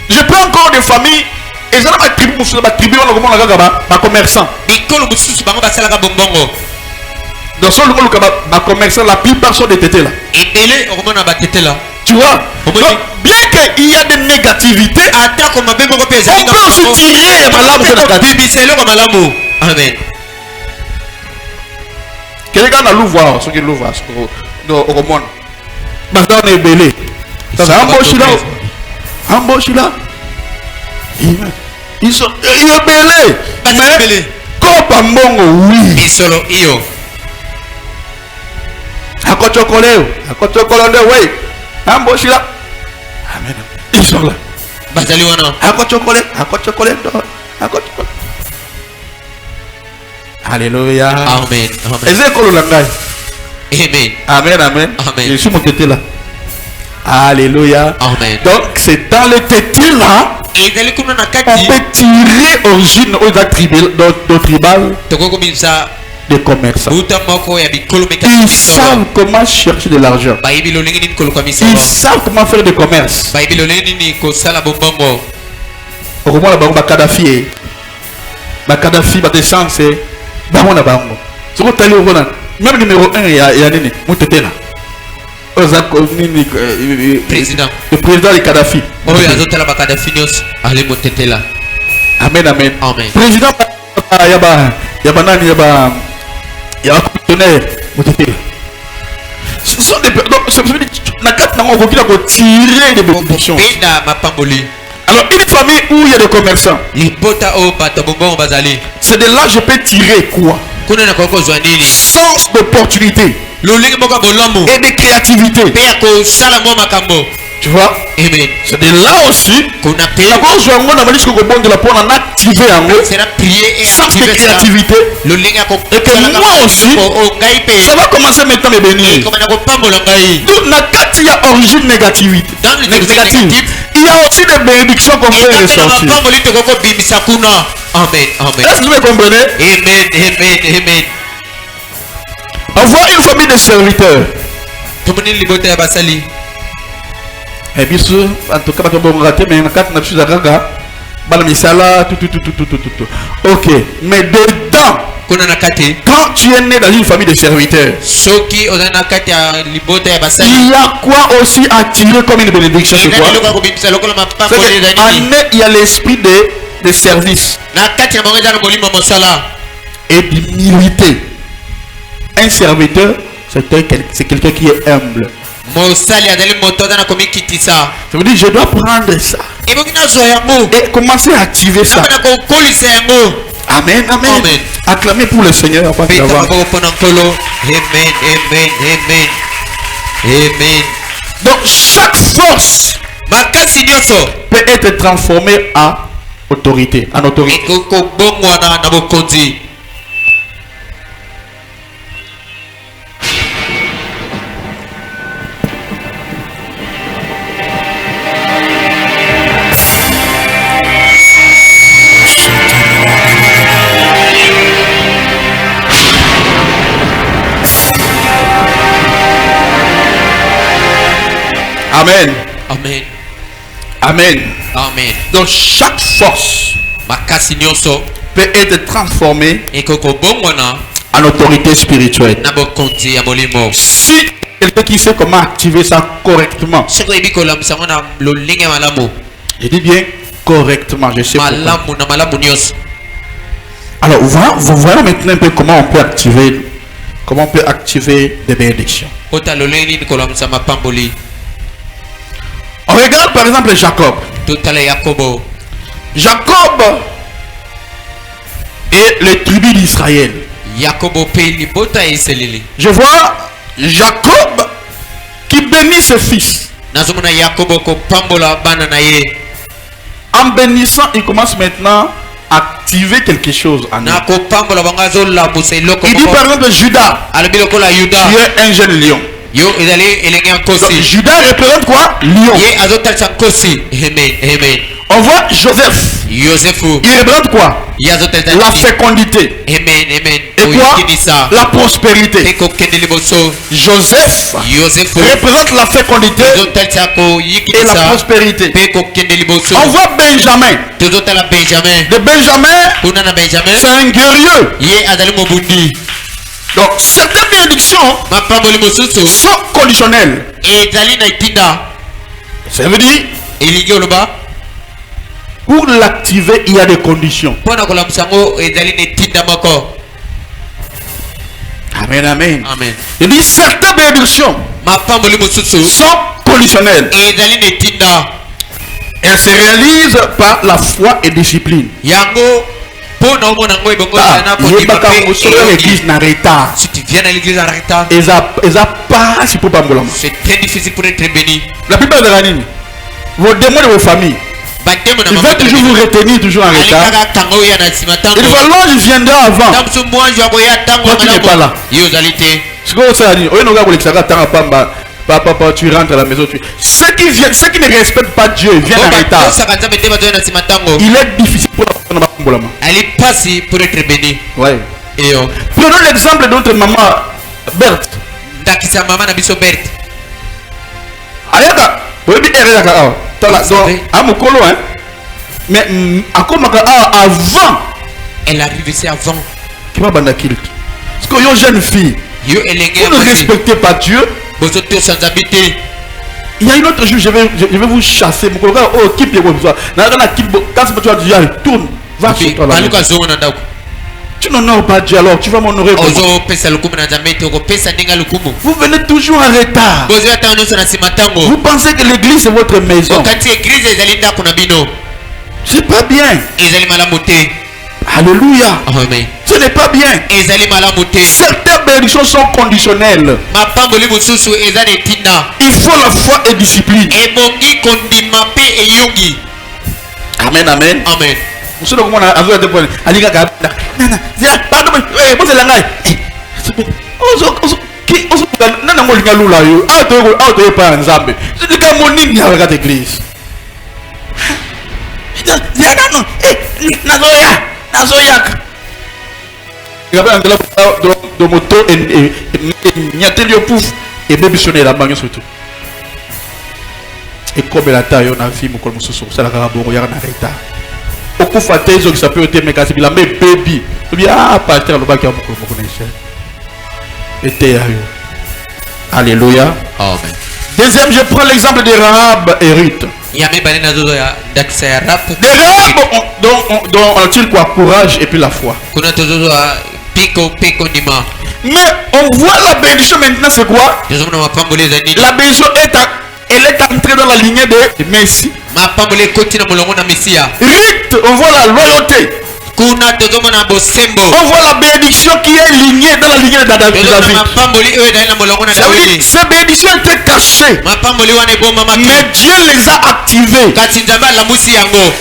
Speaker 1: Je prends encore des familles et ça va tribu commerçant. Dans son commerçant, la plupart sont des tétés là. Tu vois? Donc, bien qu'il y a des négativités, on peut aussi tirer
Speaker 2: Amen.
Speaker 1: Quelqu'un a l'ouvert, ce qui est l'ouvert, au monde. Maintenant, on est belé. Embauche là. Ils sont belé. Mais, comme un oui.
Speaker 2: Ils sont io.
Speaker 1: À quoi chocolat, oui. Embauche là. Amen. Ils sont là. À quoi chocolat. Alléluia.
Speaker 2: Amen.
Speaker 1: Amen. Amen. Je suis mon tété là. Alléluia.
Speaker 2: Amen.
Speaker 1: Donc c'est dans le tété là on peut tirer origine aux tribal de commerce. Ils savent comment chercher de l'argent. Ils savent comment faire du commerce. Au moment où Kadhafi même numéro 1 il y a
Speaker 2: président.
Speaker 1: Le président de Kadhafi. Amen, amen. Président, il y a sont des donc ça veut dire na carte na on va tirer des bénédictions. Alors une famille où il y a des commerçants, c'est de là je peux tirer quoi? Sens d'opportunité et de créativité. Tu vois? C'est de là aussi. D'abord, je vais de la pour en activer en eux. Sens de créativité. Et que moi aussi, ça va commencer maintenant à me bénir. Donc, il y a origine négative. Il y a aussi des bénédictions qu'on peut ressortir.
Speaker 2: Amen.
Speaker 1: Est-ce que vous me comprenez?
Speaker 2: Amen.
Speaker 1: On voit une famille de serviteurs. Et bien sûr, en tout cas, on va rater, mais on a quatre nations à Gaga. Balamisala, tout. Ok, mais dedans, quand tu es né dans une famille de serviteurs, il y a quoi aussi à tirer comme une bénédiction? C'est quoi? Il y a l'esprit de service et d'humilité. Un serviteur, c'est quelqu'un qui est humble. Ça veut dire je dois prendre ça et commencer à activer ça. Amen. Acclamez pour le Seigneur.
Speaker 2: Amen.
Speaker 1: Donc chaque force peut être transformée en autorité. Amen. Donc chaque force peut être transformée en autorité spirituelle. Si quelqu'un qui sait comment activer ça correctement, je dis bien correctement, je sais pourquoi. Alors voilà maintenant un peu comment on peut activer des bénédictions. On regarde par exemple Jacob. Jacob et les tribus d'Israël. Je vois Jacob qui bénit ses fils. En bénissant, il commence maintenant à activer quelque chose en eux. Il dit par exemple Judas, tu es un jeune lion. Donc, Judas représente quoi? Lion. On voit Joseph. Il représente quoi? La fécondité. Et quoi? La prospérité. Joseph représente la fécondité et la prospérité. On voit Benjamin. De Benjamin, c'est un guerrier. Donc certaines bénédictions sont conditionnelles. Ça veut dire pour l'activer, il y a des conditions. Amen. Il dit certaines bénédictions sont conditionnelles. Elles se réalisent par la foi et discipline. Si
Speaker 2: tu viens à l'église en retard, c'est très difficile pour être béni.
Speaker 1: La plupart des années, vos démons de vos familles, ils veulent toujours vous retenir toujours en retard. Il faut l'ange viendra avant. Quand tu n'es pas là. Papa, tu rentres à la maison. Ceux qui ne respectent pas Dieu viennent en retard. Il est difficile pour la
Speaker 2: elle est passée pour être bénie.
Speaker 1: Ouais. Prenons l'exemple de notre maman Berthe. Mais avant,
Speaker 2: elle arrive ici avant.
Speaker 1: Parce que une jeune fille, vous ne respectez pas Dieu. Il y a une autre jour, je vais vous chasser. Tourne, va chez toi là. Tu n'honores pas Dieu, alors tu vas m'honorer comment? Vous venez toujours en retard. Vous pensez que l'église est votre maison. C'est pas bien. Alléluia.
Speaker 2: Amen.
Speaker 1: Ce n'est pas bien. Certaines bénédictions sont conditionnelles. Il faut la foi et discipline. Amen, amen.
Speaker 2: Amen.
Speaker 1: Vous savez comment on a vu des points. Et comme la taille, on a vu mon col moussou, ça la carabon, il y a un arrêt. Au coup faté, ils ont ça peut être mais quand c'est la même baby. Il y a pas de le bac à mon col moussou. Et alléluia.
Speaker 2: Amen.
Speaker 1: Deuxième, je prends l'exemple de Rahab et Ruth.
Speaker 2: De
Speaker 1: Rahab, dont ont-ils quoi? Courage et puis la foi. Mais on voit la bénédiction maintenant, c'est quoi? La bénédiction elle est entrée dans la lignée de Messie. Ruth, on voit la loyauté. On voit la bénédiction qui est lignée dans la lignée de David. Ces bénédictions étaient cachées. Mais Dieu les a activées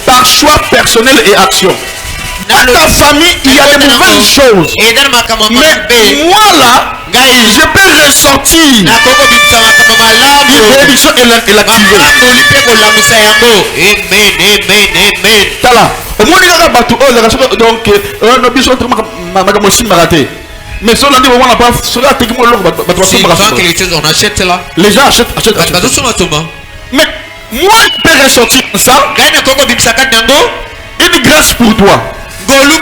Speaker 1: par choix personnel et action. Dans ta famille, il y a de mauvaises choses. Mais moi là, je peux ressortir une bénédiction et l'activer. Tala. Donc, mais si on dit on n'a pas,
Speaker 2: on achète là.
Speaker 1: Les gens achètent. Mais moi, je peux ressortir ça. Une grâce pour toi. Pourquoi?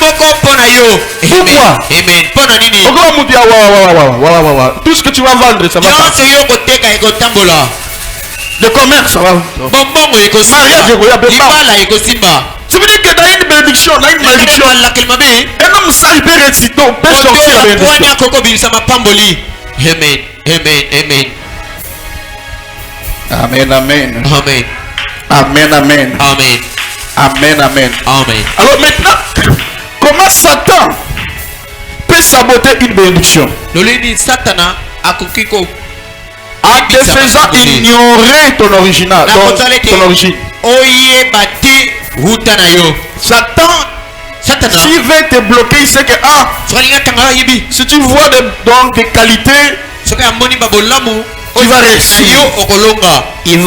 Speaker 2: Amen.
Speaker 1: Tout ce que tu vas vendre, ça va passer. Le commerce, ça va. Tu veux dire que dans une bénédiction, dans une malédiction, un homme ça il peut réciter, peut sortir la bénédiction. Amen, amen.
Speaker 2: Amen.
Speaker 1: Amen, amen.
Speaker 2: Amen.
Speaker 1: Amen, amen.
Speaker 2: Amen.
Speaker 1: Alors maintenant, comment Satan peut saboter une bénédiction? En te faisant ignorer ton original, ton origine. Satan, s'il veut te bloquer, il sait que si tu vois des qualités, tu vas réussir. Il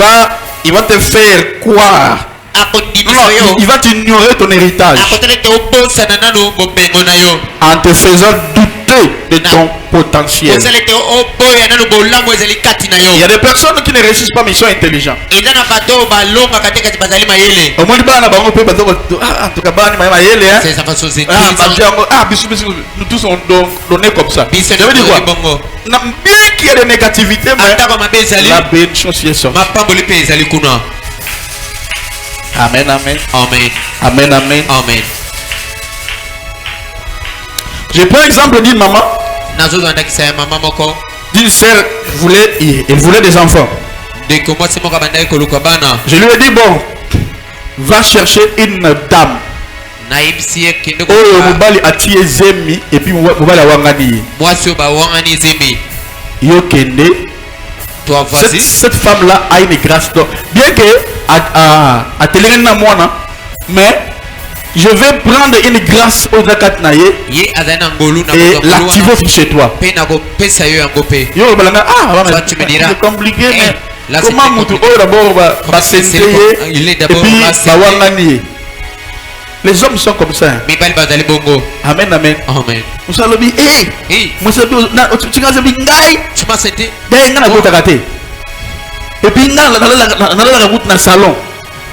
Speaker 1: va te faire croire. Non, il va t'ignorer ton héritage en te faisant douter de ton potentiel. Il y a des personnes qui ne réussissent pas mais ils sont intelligents. Au moins, nous tous on donné comme ça. Ça veut dire quoi? Bien qu'il y ait des négativités, mais la bénédiction est sortie. Amen, amen.
Speaker 2: Amen.
Speaker 1: Amen, amen.
Speaker 2: Amen.
Speaker 1: Je prends l'exemple d'une maman. D'une sœur elle voulait des enfants. Je lui ai dit bon, va chercher une dame. Oh, mobali atie zemi et puis mobali awangani. Yo kende. Cette femme-là a une grâce d'or. Bien que à Téléréna Moana, mais je vais prendre une grâce au Zakatnaye et l'activer chez toi. Tu me diras, c'est compliqué, mais comment d'abord va s'essayer et puis les hommes sont comme ça. Amen, amen. Vous savez, et puis dans la route dans le salon.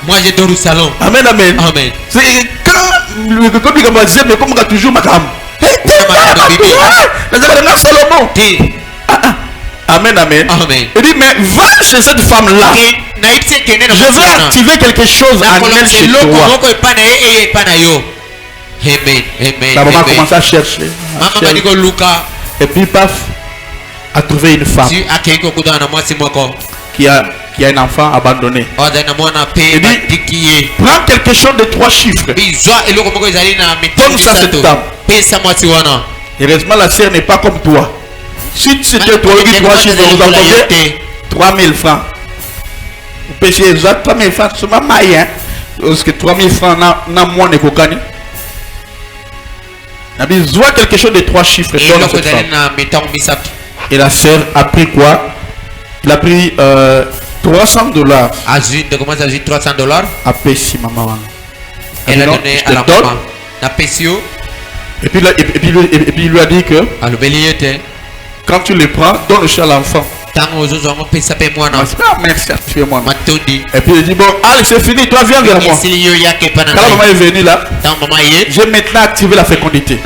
Speaker 2: Moi je dors au salon.
Speaker 1: Amen, amen.
Speaker 2: Amen.
Speaker 1: C'est quand le copie comme ça, mais comme toujours ma cam. Amen, amen.
Speaker 2: Amen.
Speaker 1: Il dit mais va chez cette femme là. Je veux activer quelque chose en elle chez toi.
Speaker 2: Amen. Amen.
Speaker 1: La maman a commencé à chercher. Et puis paf, a trouvé une femme qui a un enfant abandonné. Il dit, prends quelque chose de 3 chiffres. Donne ça à cette dame. Heureusement, la sœur n'est pas comme toi. Si c'était toi qui 3 chiffres, vous en combien? 3000 francs. Vous pêchez 3000 francs, c'est ma maille. Hein? Parce que 3000 francs, n'a moins de cocaïne. Il a besoin quelque chose de 3 chiffres. Et la sœur a pris quoi? Il a pris $300. A payé maman.
Speaker 2: Elle a donné à la maman.
Speaker 1: Et puis il lui a dit que quand tu les prends, donne-le à l'enfant. Merci, moi. Et puis il dit, bon, allez, c'est fini, toi viens vers moi. Quand la maman est venue là, j'ai maintenant activé la fécondité.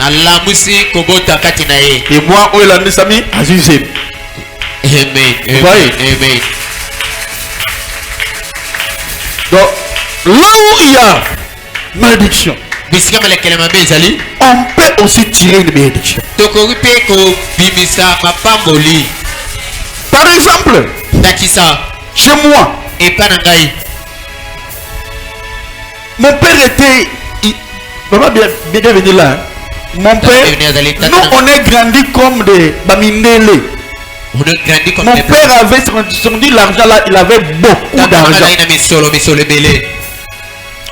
Speaker 1: Et moi, où il a mis ça mis à Zizé.
Speaker 2: Amen.
Speaker 1: Donc, là où il y a malédiction, on peut aussi tirer une bénédiction. Par exemple, chez moi, mon père était... Maman bien venu là. Mon père, nous on est grandi comme des bamindele. Mon père avait son dit l'argent là, il avait beaucoup d'argent.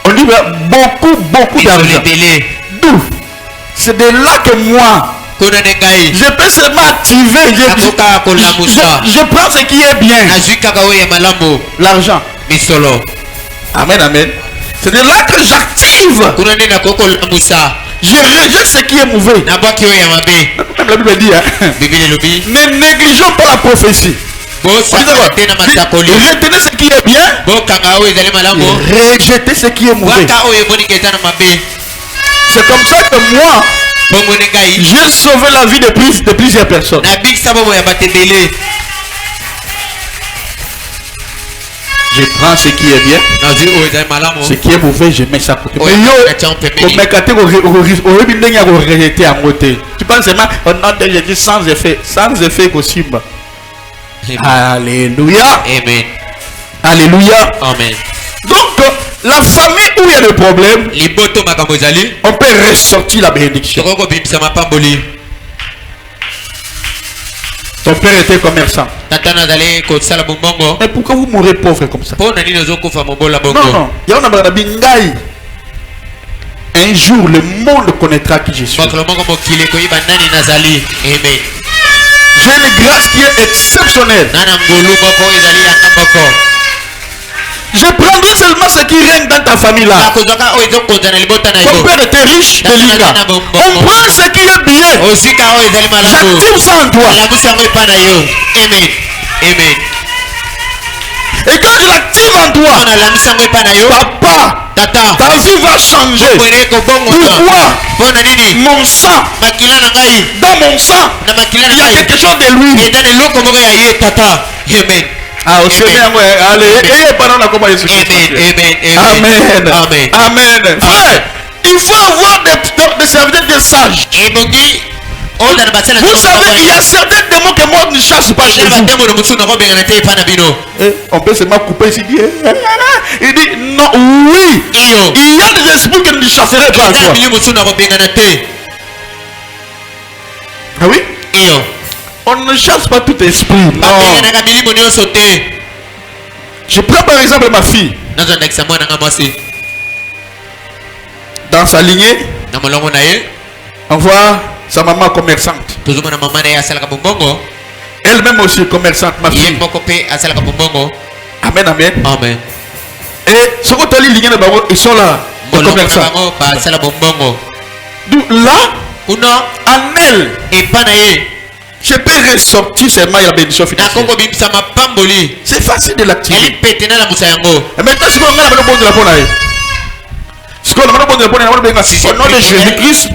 Speaker 1: On dit beaucoup d'argent. D'où? C'est de là que moi, je peux seulement activer. Je prends ce qui est bien. L'argent. Amen, amen. C'est de là que j'active. Je rejette ce qui est mauvais. La Bible dit, hein? Ne négligeons pas la prophétie. Retenez ce qui est bien. Rejetez ce qui est mauvais. C'est comme ça que moi, j'ai sauvé la vie de plusieurs personnes. Je prends ce qui est bien. Ce qui est mauvais, je mets ça à côté. Tu penses seulement, j'ai dit sans effet. Sans effet possible. Alléluia.
Speaker 2: Amen.
Speaker 1: Alléluia.
Speaker 2: Amen.
Speaker 1: Donc, la famille où il y a des problèmes, on peut ressortir la bénédiction. Ton père était commerçant. Mais pourquoi vous mourrez pauvre comme ça? Non, non. Un jour, le monde connaîtra qui je suis. J'ai une grâce qui est exceptionnelle. Je prendrai seulement ce qui règne dans ta famille là. Ton père était riche de l'Inga. On prend ce qui est bien. J'active ça en toi.
Speaker 2: Amen. Amen.
Speaker 1: Et quand je l'active en toi, papa, ta vie va changer. Pourquoi? Mon sang, dans mon sang, il y a quelque chose de lui.
Speaker 2: Amen.
Speaker 1: Ah, au Seigneur, allez, ayez pardon à comment Jésus. Amen.
Speaker 2: Amen.
Speaker 1: Amen. Frère, il faut avoir des serviteurs des sages. Vous savez, il y a certains démons que moi ne chasse pas chez vous. On peut seulement couper ici. Il dit non, oui. Il y a des esprits que ne chasseraient pas à toi. Ah oui? On ne chasse pas tout esprit. Non. Je prends par exemple ma fille. Dans sa lignée, on voit sa maman commerçante. Elle-même aussi commerçante, ma fille. Amen, amen.
Speaker 2: Amen.
Speaker 1: Et ce que tu as dit, ils sont là, les commerçants. Donc là, en elle, je peux ressortir seulement la bénédiction financière. C'est facile de l'activer. Et maintenant, si on a le bon de la bonne année. Si on a le bon de la bonne année, au nom de Jésus-Christ,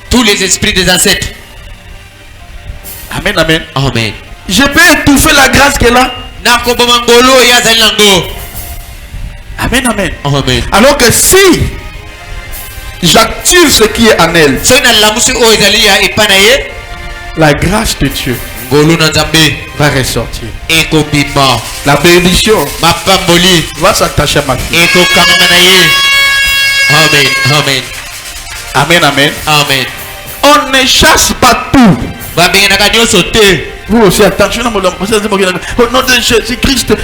Speaker 2: tous les esprits des ancêtres.
Speaker 1: Amen, amen.
Speaker 2: Amen.
Speaker 1: Je peux étouffer la grâce qu'elle a. Amen, amen.
Speaker 2: Amen.
Speaker 1: Alors que si j'active ce qui est en elle, la grâce de Dieu va ressortir. La bénédiction va s'attacher à ma vie.
Speaker 2: Amen. Amen.
Speaker 1: Amen, amen.
Speaker 2: Amen.
Speaker 1: On ne chasse pas tout. Vous aussi, attention, au nom de Jésus-Christ,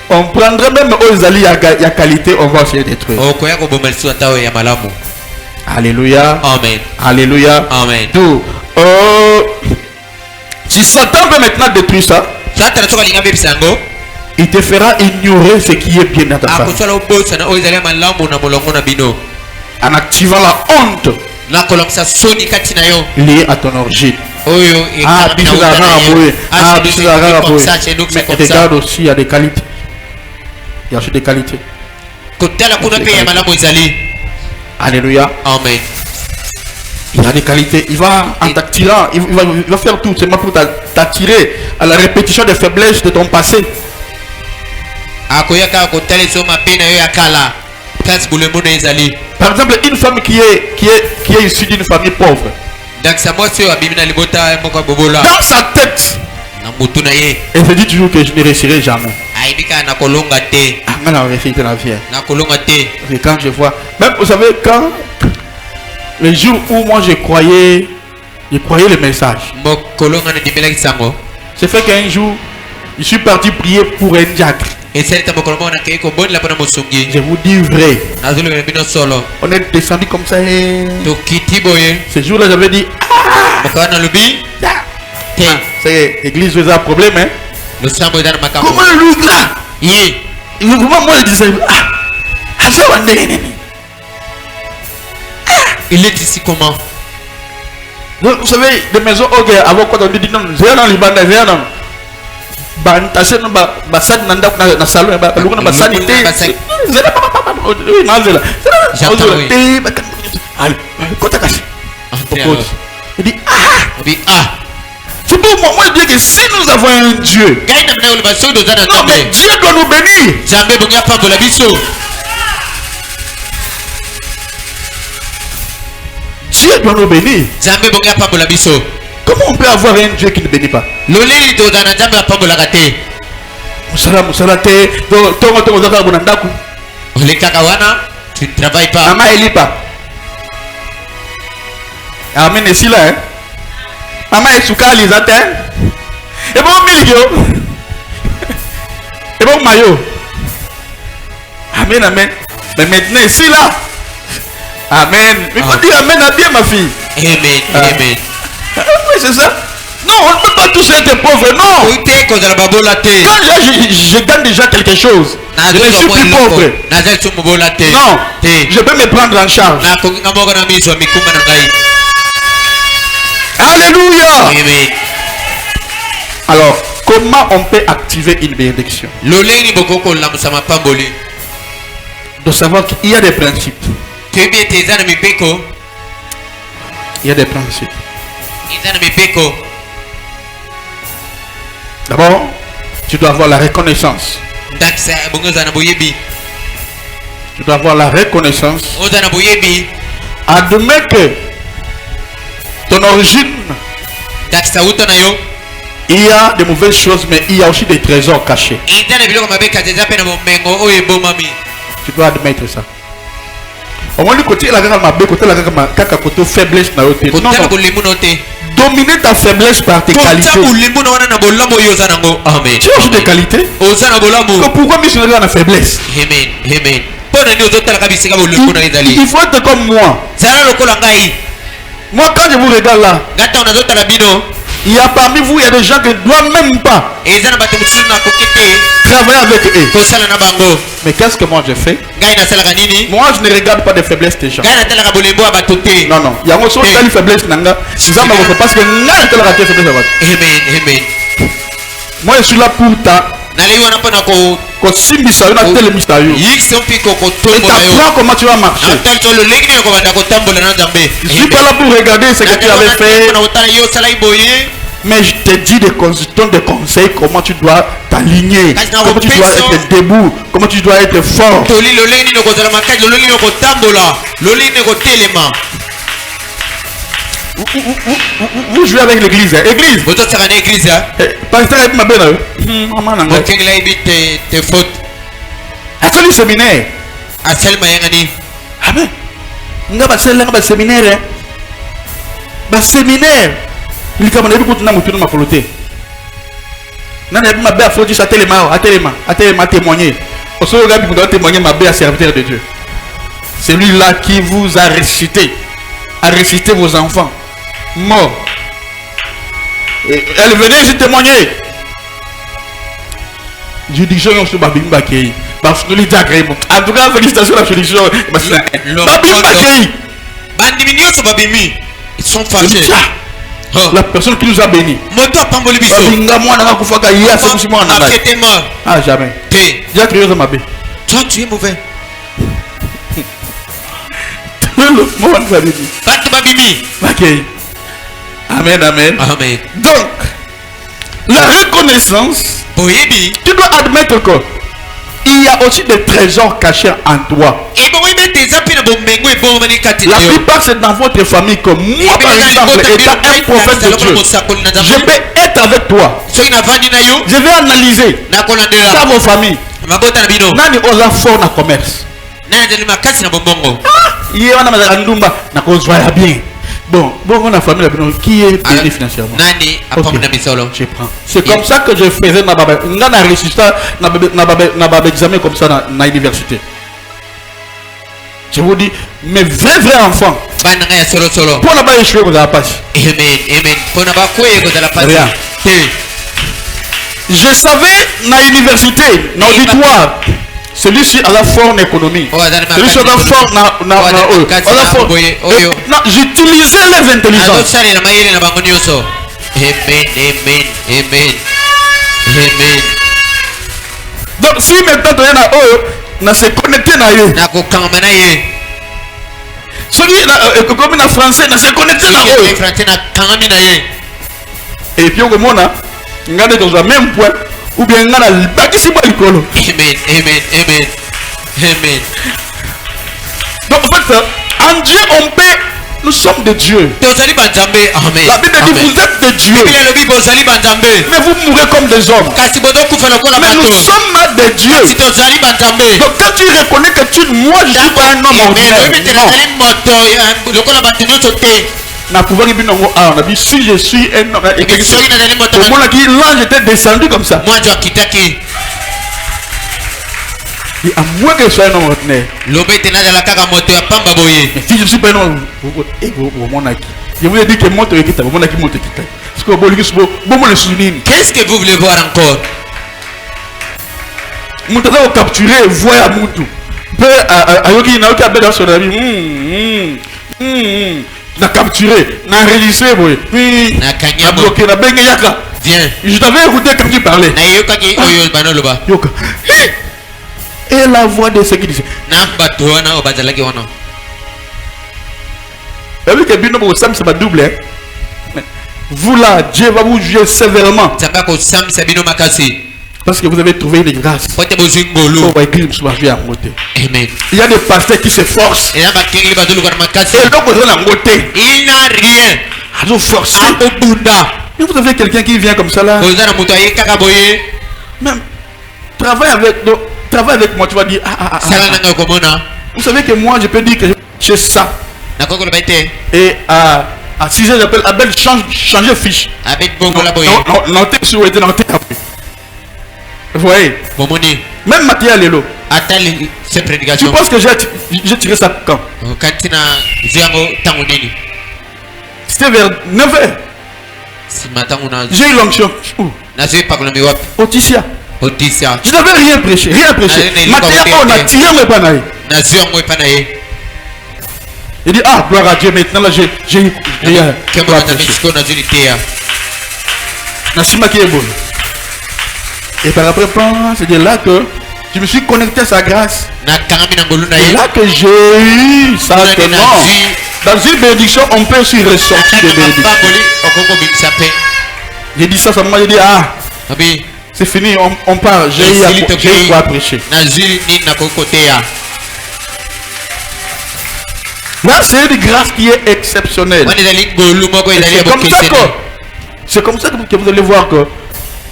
Speaker 1: on prendrait même aux alliés à qualité, on va essayer de détruire. Alléluia.
Speaker 2: Amen.
Speaker 1: Alléluia.
Speaker 2: Amen.
Speaker 1: Donc, si Satan veut maintenant détruire ça, il te fera ignorer ce qui est bien dans ta famille. En activant la honte liée à ton origine. Ah, mais regarde aussi, il y a des qualités. Il y a aussi des qualités. Alléluia.
Speaker 2: Amen.
Speaker 1: Il y a des qualités. Il va en t'attirant. Il va faire tout. C'est pour t'attirer à la répétition des faiblesses de ton passé. Par exemple, une femme qui est issue d'une famille pauvre. Dans sa tête, elle se dit toujours que je ne réussirai jamais. Et quand je vois, même vous savez, quand le jour où moi je croyais le message, c'est fait qu'un jour je suis parti prier pour un diacre. Je vous dis vrai, on est descendu comme ça et ce jour-là j'avais dit c'est l'église vous a un problème, hein? Comment lui là? Moi je disais
Speaker 2: il est ici comment?
Speaker 1: Vous savez, des maisons avant quoi on dit non, c'est dans Liban, c'est non. Bantasse no basani nanda na salon ba luko na basani te zela papa oui nazela j'entends il dit c'est pour moi dire que si nous avons un Dieu, non mais Dieu doit nous bénir. Dieu doit nous bénir. Comment on peut avoir un Dieu qui ne bénit pas? Tu
Speaker 2: ne travailles pas.
Speaker 1: Maman elle lit pas. Amen est là, hein? Maman est sous calisate. Et bon milio. Et bon maillot. Amen, amen. Mais maintenant ici là. Amen. Mais il faut dire amen à bien ma fille.
Speaker 2: Amen, amen.
Speaker 1: Oui, c'est ça. Non, on ne peut pas tous être pauvres, non. Quand je gagne déjà quelque chose, je ne suis plus pauvre. Non, je peux me prendre en charge. Alléluia.
Speaker 2: Amen.
Speaker 1: Alors, comment on peut activer une bénédiction? De savoir qu'il y a des principes. Il y a des principes. D'abord, tu dois avoir la reconnaissance. Tu dois avoir la reconnaissance. Admets que ton origine, il y a de mauvaises choses, mais il y a aussi des trésors cachés. Tu dois admettre ça. Au moins, le côté la côté faiblesse, dominer ta faiblesse par tes qualités. Tu as aussi des qualités. Pourquoi missionnaire dans la faiblesse? Il faut être comme moi. Moi, quand je vous regarde là, il y a parmi vous, il y a des gens qui ne doivent même pas travailler avec eux. Mais qu'est-ce que moi je fais? Moi, je ne regarde pas des faiblesses des gens. Non, non. Il y a aussi une faiblesse. Parce que moi, je suis là pour ta. Et t'apprends comment tu vas marcher. Je suis pas là pour regarder ce que tu avais fait. Mais je te dis des conseils comment tu dois t'aligner, comment tu dois être debout, comment tu dois être fort. Vous jouez avec l'église, hein? Église. Pasteur avec ma belle.
Speaker 2: tes fautes.
Speaker 1: Attends le séminaire. Amen. Nga ba séminaire. Ba séminaire. Il comme on a vu pour nous ma poloté. Nana ma belle faut dire à témoigner. Au seul gars qui doit témoigner ma belle serviteur de Dieu. C'est lui là qui vous a récité vos enfants morts. Et elle venait ici témoigner. Juridiction sur Babimba Kei. En tout cas, félicitations à la juridiction.
Speaker 2: Ils sont fâchés.
Speaker 1: La personne qui nous a bénis. Ah, jamais.
Speaker 2: Toi, tu es mauvais.
Speaker 1: Amen, amen.
Speaker 2: Amen.
Speaker 1: Donc, la reconnaissance, tu dois admettre que il y a aussi des trésors cachés en toi. La plupart c'est dans votre famille que moi par exemple étant un prophète de Dieu, je vais être avec toi. Je vais analyser dans vos familles. Nani osa fort na commerce. Bien. Bon, on a famille qui est béni financièrement. Okay. Je prends. C'est comme ça que je faisais na examen comme ça dans l'université. Je vous dis, mes vrais enfants. Pour ne pas échouer, vous allez passer. Rien. Je savais dans l'université, dans l'auditoire. Celui-ci a la forme économie. Celui-ci a la forme non, j'utilisais les intelligences. Amen. Donc si maintenant tu es là, on s'est connecté à eux. Celui comme en français, on s'est connecté à eux. Et puis au moment là, on est dans le même point. Ou bien on a le bâtissement du colo.
Speaker 2: Amen.
Speaker 1: Donc en fait, en Dieu on peut. Nous sommes de Dieu. La Bible dit vous êtes de Dieu. Mais vous mourrez comme des hommes. Mais nous sommes de Dieu. Donc quand tu reconnais que moi je ne suis pas un homme ordinaire. Non. Si je suis un homme. L'ange était descendu comme ça. Et à moins que je sois un homme ordinaire. Mais si je ne suis pas un homme, je vous ai dit que monte et quitte.
Speaker 2: Qu'est-ce que vous voulez voir encore?
Speaker 1: Vous capturer, voir à Moutou. Na capturé, na enregistré, na bloqué, na bengue yaka.
Speaker 2: Viens.
Speaker 1: Je t'avais écouté quand tu parlais. Yoka. Et la voix de ceux qui disaient. Double. Vous là, Dieu va vous juger sévèrement. Parce que vous avez trouvé une grâce.
Speaker 2: Amen.
Speaker 1: Il y a des pasteurs qui se forcent. Et donc
Speaker 2: il n'a rien.
Speaker 1: Mais vous avez quelqu'un qui vient comme ça là. Même travaille avec moi, tu vas dire vous savez que moi je peux dire que j'ai ça. Et à 6 heures j'appelle Abel, changer fiche. Notez sur le notez après. Vous voyez? Même Mathieu Lelo. Tu penses que j'ai tiré ça quand? C'était vers 9h. J'ai eu l'onction. Oticia. Je n'avais rien prêché. Mathieu, on a tiré mes panaïs. Il dit, ah, gloire à Dieu, maintenant là, j'ai et par après, c'est de là que je me suis connecté à sa grâce. Et là que j'ai eu certainement. Dans une bénédiction, on peut aussi ressortir de bénédiction. J'ai dit ça, moi j'ai dit ah, c'est fini, on part. J'ai quoi prêcher. Là, c'est une grâce qui est exceptionnelle. C'est comme ça que vous allez voir que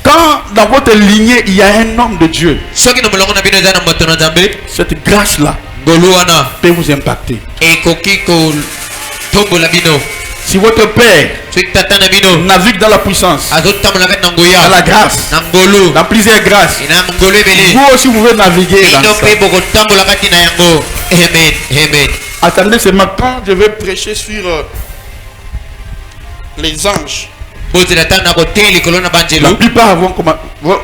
Speaker 1: quand dans votre lignée il y a un homme de Dieu, cette grâce-là peut vous impacter. Si votre père navigue dans la puissance, dans la grâce, dans plusieurs grâces, vous aussi vous pouvez naviguer dans ça. Attendez, c'est maintenant que je vais prêcher sur les anges. La plupart vont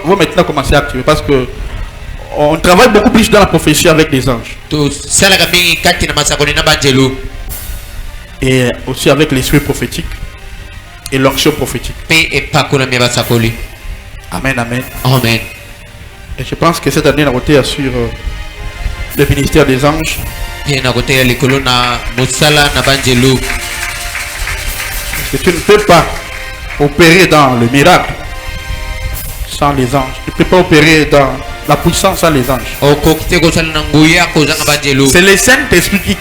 Speaker 1: maintenant commencer à activer parce que on travaille beaucoup plus dans la prophétie avec les anges. Et aussi avec l'esprit prophétique et l'onction prophétique. Amen, amen.
Speaker 2: Amen.
Speaker 1: Et je pense que cette année, on a voté sur le ministère des anges. Parce que tu ne peux pas opérer dans le miracle sans les anges. Tu ne peux pas opérer dans la puissance sans les anges. C'est le Saint-Esprit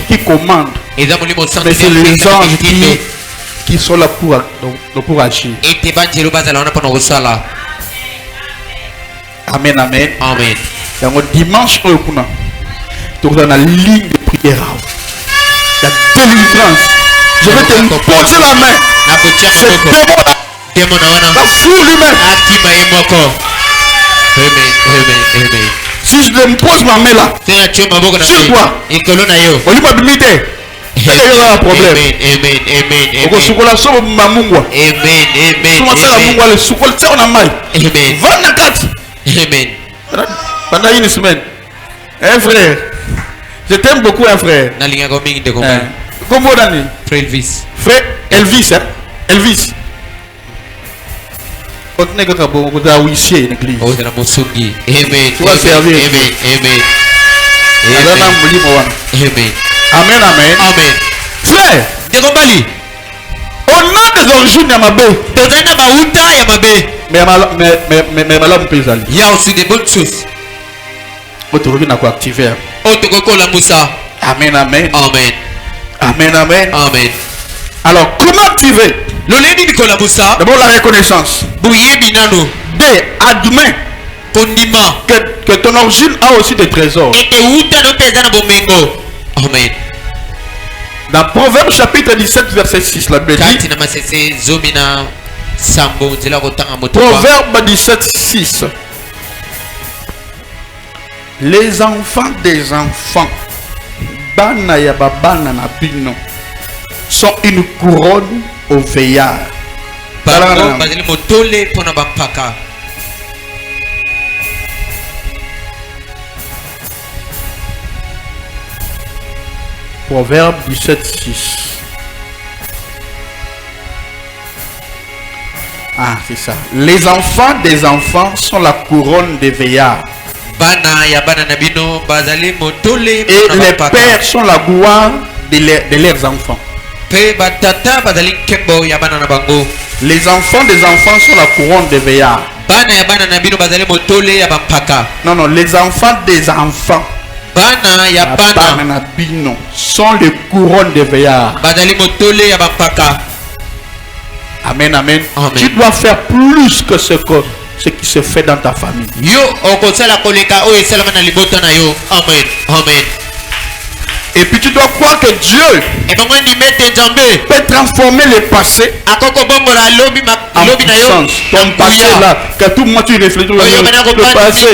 Speaker 1: qui commande. Mais c'est les anges qui sont là pour agir. Amen, amen.
Speaker 2: Amen.
Speaker 1: Donc dimanche, tu as la ligne de prière. Il y a délivrance. Je vais te poser la main. C'est la foule lui-même. Si je te pose ma main là, sur toi, au lieu de m'imiter, il y aura un problème. Pendant une semaine, un frère, je t'aime beaucoup, un frère. Comment d'année?
Speaker 2: Frère Elvis.
Speaker 1: Frère Elvis, hein? Elvis. Tu vas servir. Amen, amen.
Speaker 2: Amen.
Speaker 1: Frère, on a des origines Yamabé. Mais malade peut aller.
Speaker 2: Il y a aussi des bonnes choses.
Speaker 1: Amen, amen.
Speaker 2: Amen.
Speaker 1: Amen, amen.
Speaker 2: Amen.
Speaker 1: Alors, comment activer? D'abord la reconnaissance. Deux, admet que ton origine a aussi des trésors.
Speaker 2: Amen.
Speaker 1: Dans Proverbe chapitre 17 verset 6, la Bible dit, Proverbe 17 6, les enfants des enfants bana ya babana na bino sont une couronne au veillard. Proverbe 17 6. Ah, c'est ça. Les enfants des enfants sont la couronne des veillards. Et les pères sont la gloire de leurs enfants. Les enfants des enfants sont la couronne des veillards. Non, non, les enfants des enfants sont les couronnes des veillards. Amen, amen.
Speaker 2: Amen.
Speaker 1: Tu dois faire plus que ce qui se fait dans ta famille.
Speaker 2: Amen. Amen.
Speaker 1: Et puis tu dois croire que Dieu peut transformer le passé en puissance. Ton passé là, que tout le monde tu réfléchis, le passé,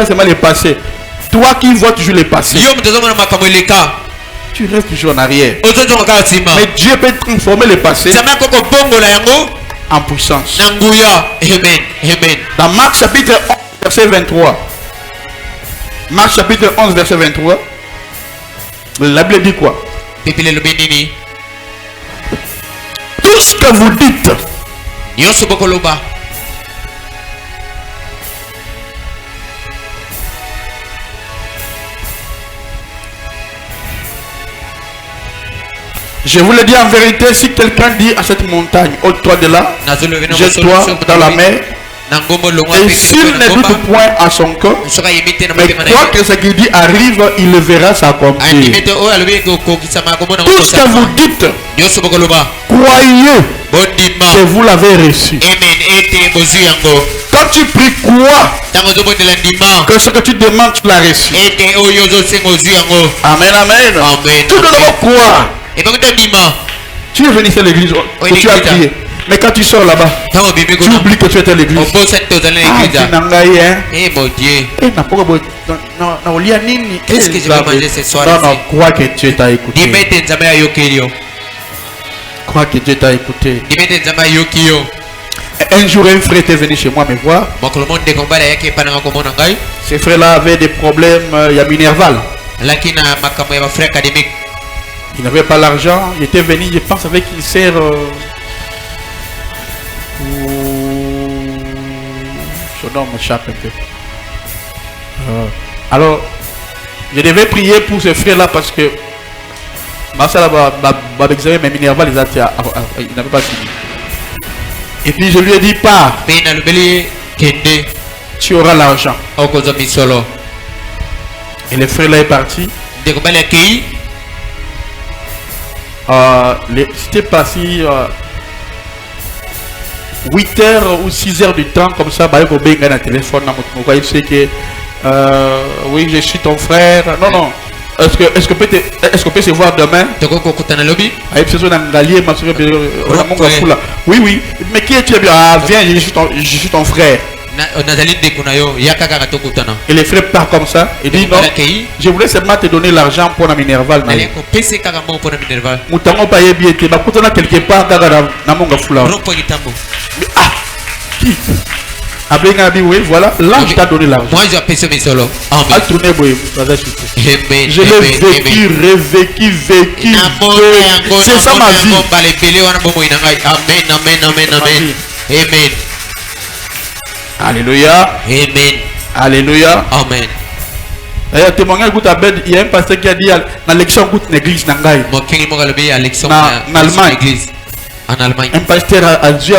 Speaker 1: c'est mal le passé. Toi qui vois toujours le passé, tu restes toujours en arrière. Mais Dieu peut transformer le passé en puissance.
Speaker 2: Amen. Amen.
Speaker 1: Dans Marc chapitre 11 verset 23. Marc chapitre 11 verset 23. La Bible dit quoi? Tout ce que vous dites Je vous le dis en vérité, si quelqu'un dit à cette montagne, ôte-toi de là, jette-toi dans la mer, et s'il ne doute point à son cœur, mais quoi que ce qu'il dit arrive, il le verra s'accomplir. Tout ce que vous dites, croyez que vous l'avez reçu. Quand tu pries, crois que ce que tu demandes, tu l'as reçu. Amen, amen. Tu dois croire. Tu es venu faire l'église, que tu as prié. Mais quand tu sors là-bas, tu oublies que tu étais à l'église.
Speaker 2: Mon Dieu. Qu'est-ce que je vais manger ce soir?
Speaker 1: Non, crois que Dieu t'a écouté. Crois que Dieu t'a écouté. Un jour, un frère était venu chez moi me voir. Ce frère-là avait des problèmes, il y a Minerval. Il n'avait pas l'argent. Il était venu, je pense, avec une sœur. Son nom m'échappe un peu. Alors, je devais prier pour ce frère-là parce que ma soeur va examiner mes Minerval, il n'avait pas fini. Et puis je lui ai dit, pars. Tu auras l'argent. Et le frère là est parti. C'était passé 8 heures ou 6 heures du temps comme ça. Il y a un téléphone. Il sait que oui, je suis ton frère. Non. Est-ce qu'on peut se voir demain? Oui. Mais qui es-tu? Ah, viens, je suis ton frère. Et les frères partent comme ça. Il dit non, je voulais seulement te donner l'argent pour la Minerval. Qui? Oui, voilà, l'ange t'a donné l'argent.
Speaker 2: Moi, j'ai appelé mes solos.
Speaker 1: Je l'ai vécu. C'est ça ma vie.
Speaker 2: Amen.
Speaker 1: Alléluia.
Speaker 2: Amen.
Speaker 1: Alléluia.
Speaker 2: Amen.
Speaker 1: Il y a un pasteur qui a dit dans l'élection de l'église en Allemagne. Un pasteur a dit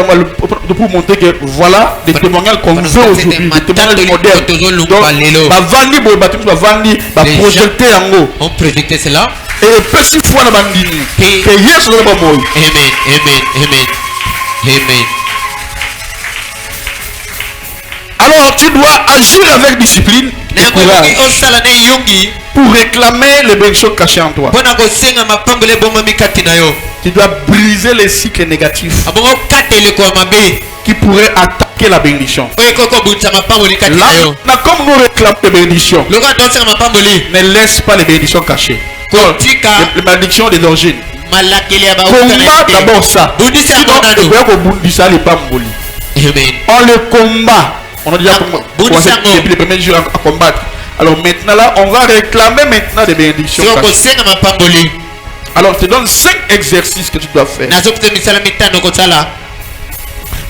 Speaker 1: pour montrer que voilà des témoignages qu'on veut aujourd'hui, des témoignages modernes. Donc,
Speaker 2: on projette cela.
Speaker 1: Et petit fois la bandine.
Speaker 2: Amen.
Speaker 1: Alors tu dois agir avec discipline et courage pour réclamer les bénédictions cachées en toi. Tu dois briser les cycles négatifs qui pourraient attaquer la bénédiction. Là, comme nous réclamons les bénédictions, ne laisse pas les bénédictions cachées. Les bénédictions des origines. Combat d'abord ça. On le combat. On a déjà commencé depuis les premiers jours à combattre. Alors maintenant là, on va réclamer maintenant des bénédictions. Alors je te donne 5 exercices que tu dois faire.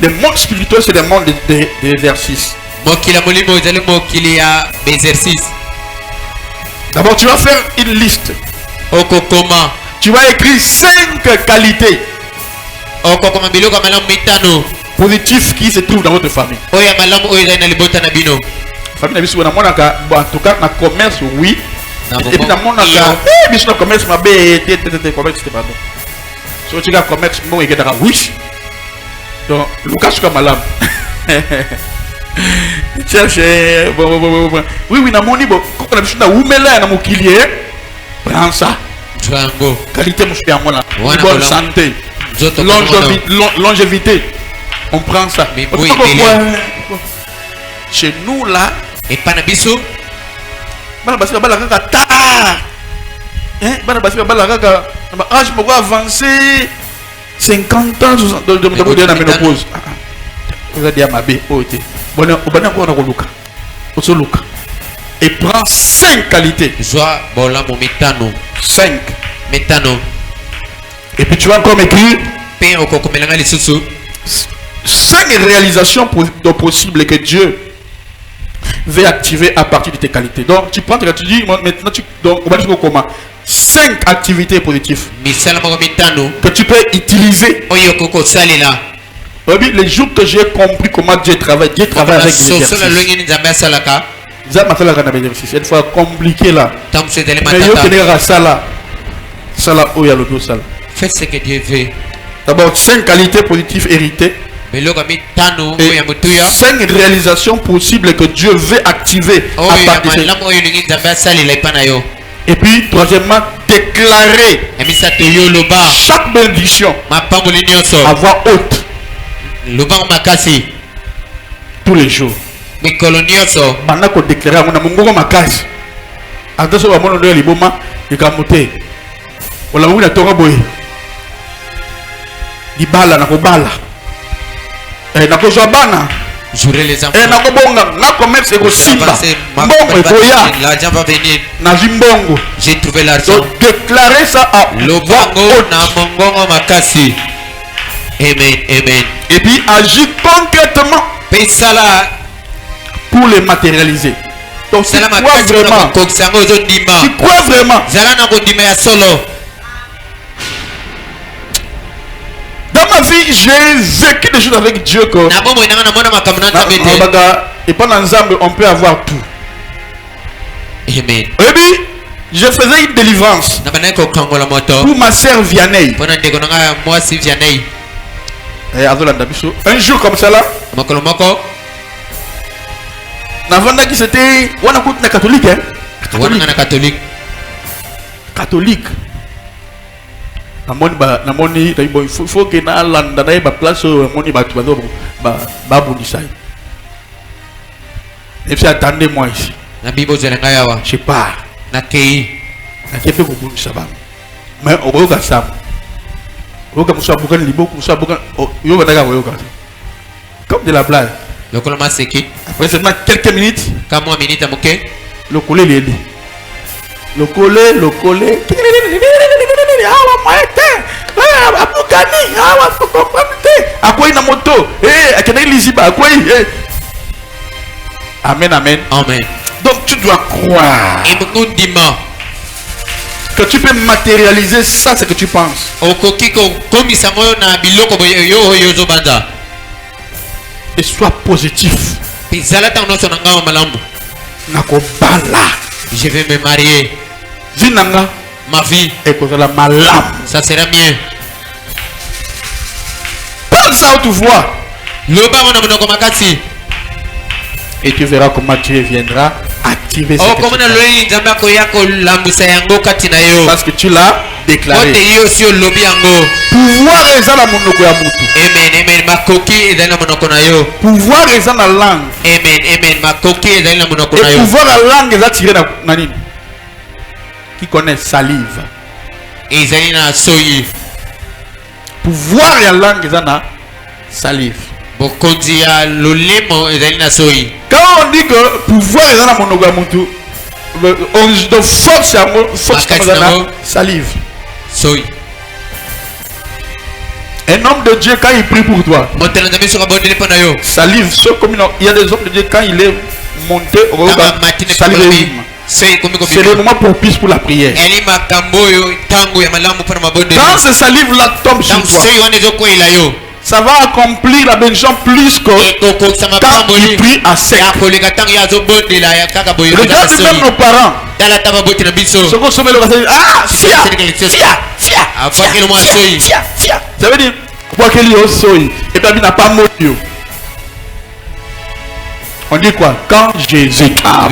Speaker 1: Le monde spirituel, c'est le monde des exercices. D'abord tu vas faire une liste. Tu vas écrire 5 qualités positives qui se trouvent dans votre famille. Famille, en tout cas, dans le commerce, oui. Et puis dans mon commerce, ma commerce, so tu as commerce, moi, il y a oui. Donc, Lucas, comme malam. Cherche, oui, dans mon niveau, quand on a besoin de oumela, dans mon kilier, prends ça. Qualité, mon frère, moi, bonne santé, longévité. On prend ça. Chez nous là,
Speaker 2: et Panabiso,
Speaker 1: je peux avancer 50 ans de la ménopause. Vous avez dit à ma bé, et prends 5 qualités. 5. Et puis tu vas encore m'écrire 5 réalisations possibles que Dieu va activer à partir de tes qualités. Donc tu prends, tu dis maintenant donc on va dire comment 5 activités positives que tu peux utiliser. Les jours que j'ai compris comment Dieu travaille avec l'exercice. Il faut compliquer là.
Speaker 2: Fais ce que Dieu veut.
Speaker 1: D'abord 5 qualités positives héritées. Et 5 réalisations possibles que Dieu veut activer à partir de. Et puis troisièmement, déclarer chaque bénédiction à voix haute tous les jours. Pendant qu'on déclare mon amour makasi. Attention à mon nom liboma ikamote. Ola muna tonga boy. Di bala na ko bala. Na ko bana.
Speaker 2: Jouer les enfants.
Speaker 1: Na ko bonga na commerce ko simba. Bongo ekoya.
Speaker 2: L'argent va venir.
Speaker 1: Na zimbongo.
Speaker 2: J'ai trouvé l'argent.
Speaker 1: Donc déclarer ça à
Speaker 2: Lobango na mongongo makasi. Amen, amen.
Speaker 1: Et puis agir concrètement pour les matérialiser. Donc tu crois vraiment. Tu crois vraiment. Dans ma vie, j'ai vécu des choses avec Dieu. Et pendant l'ensemble, on peut avoir tout.
Speaker 2: Amen.
Speaker 1: Et puis, je faisais une délivrance pour ma sœur Vianney. Un jour comme ça là, Navanda qui c'était catholique, hein? Catholique. Namoni il faut que na landa na ba place moni ba tubazo ba bundisai. Et puis attendez-moi ici. Je pars.
Speaker 2: Na kei.
Speaker 1: Na kepe ko bundisa ba. Mais au bout de ça. Comme de la blague. Après seulement quelques minutes. Le collet les lit. Le collet. Amen, amen.
Speaker 2: Amen.
Speaker 1: Donc tu dois croire que tu peux matérialiser ça, ce que tu penses. Et sois positif.
Speaker 2: Je vais me marier. Ma vie. Ça sera mieux.
Speaker 1: Pense à haute voix. Et tu verras comment Dieu viendra activer ce que tu penses. Parce que tu l'as déclaré. Pouvoir est dans la monoko ya mutu.
Speaker 2: Amen, amen. Makoki est dans la monoko na yo.
Speaker 1: Pouvoir est dans la langue.
Speaker 2: Amen, amen. Makoki est dans la monoko na yo.
Speaker 1: Et pouvoir la langue est tiré na nini? Qui connaît salive.
Speaker 2: Et zalina soyi.
Speaker 1: Pouvoir la langue est dans la salive.
Speaker 2: Bokonzi ya lolemo est zalina soyi.
Speaker 1: Quand on dit que pouvoir est dans la monoko ya mutu, de force à la salive.
Speaker 2: Soyi.
Speaker 1: Un homme de Dieu, quand il prie pour toi, salive, il y a des hommes de Dieu, quand il est monté, salive. C'est le moment propice pour la prière. Quand ce salive-là tombe sur toi, ça va accomplir la bénédiction plus que quand il prie à sec. Regarde même nos parents. Ce qu'on se met le ça veut dire quoi qu'il y a soy et puis il n'a pas mot. On dit quoi? Quand Jésus quand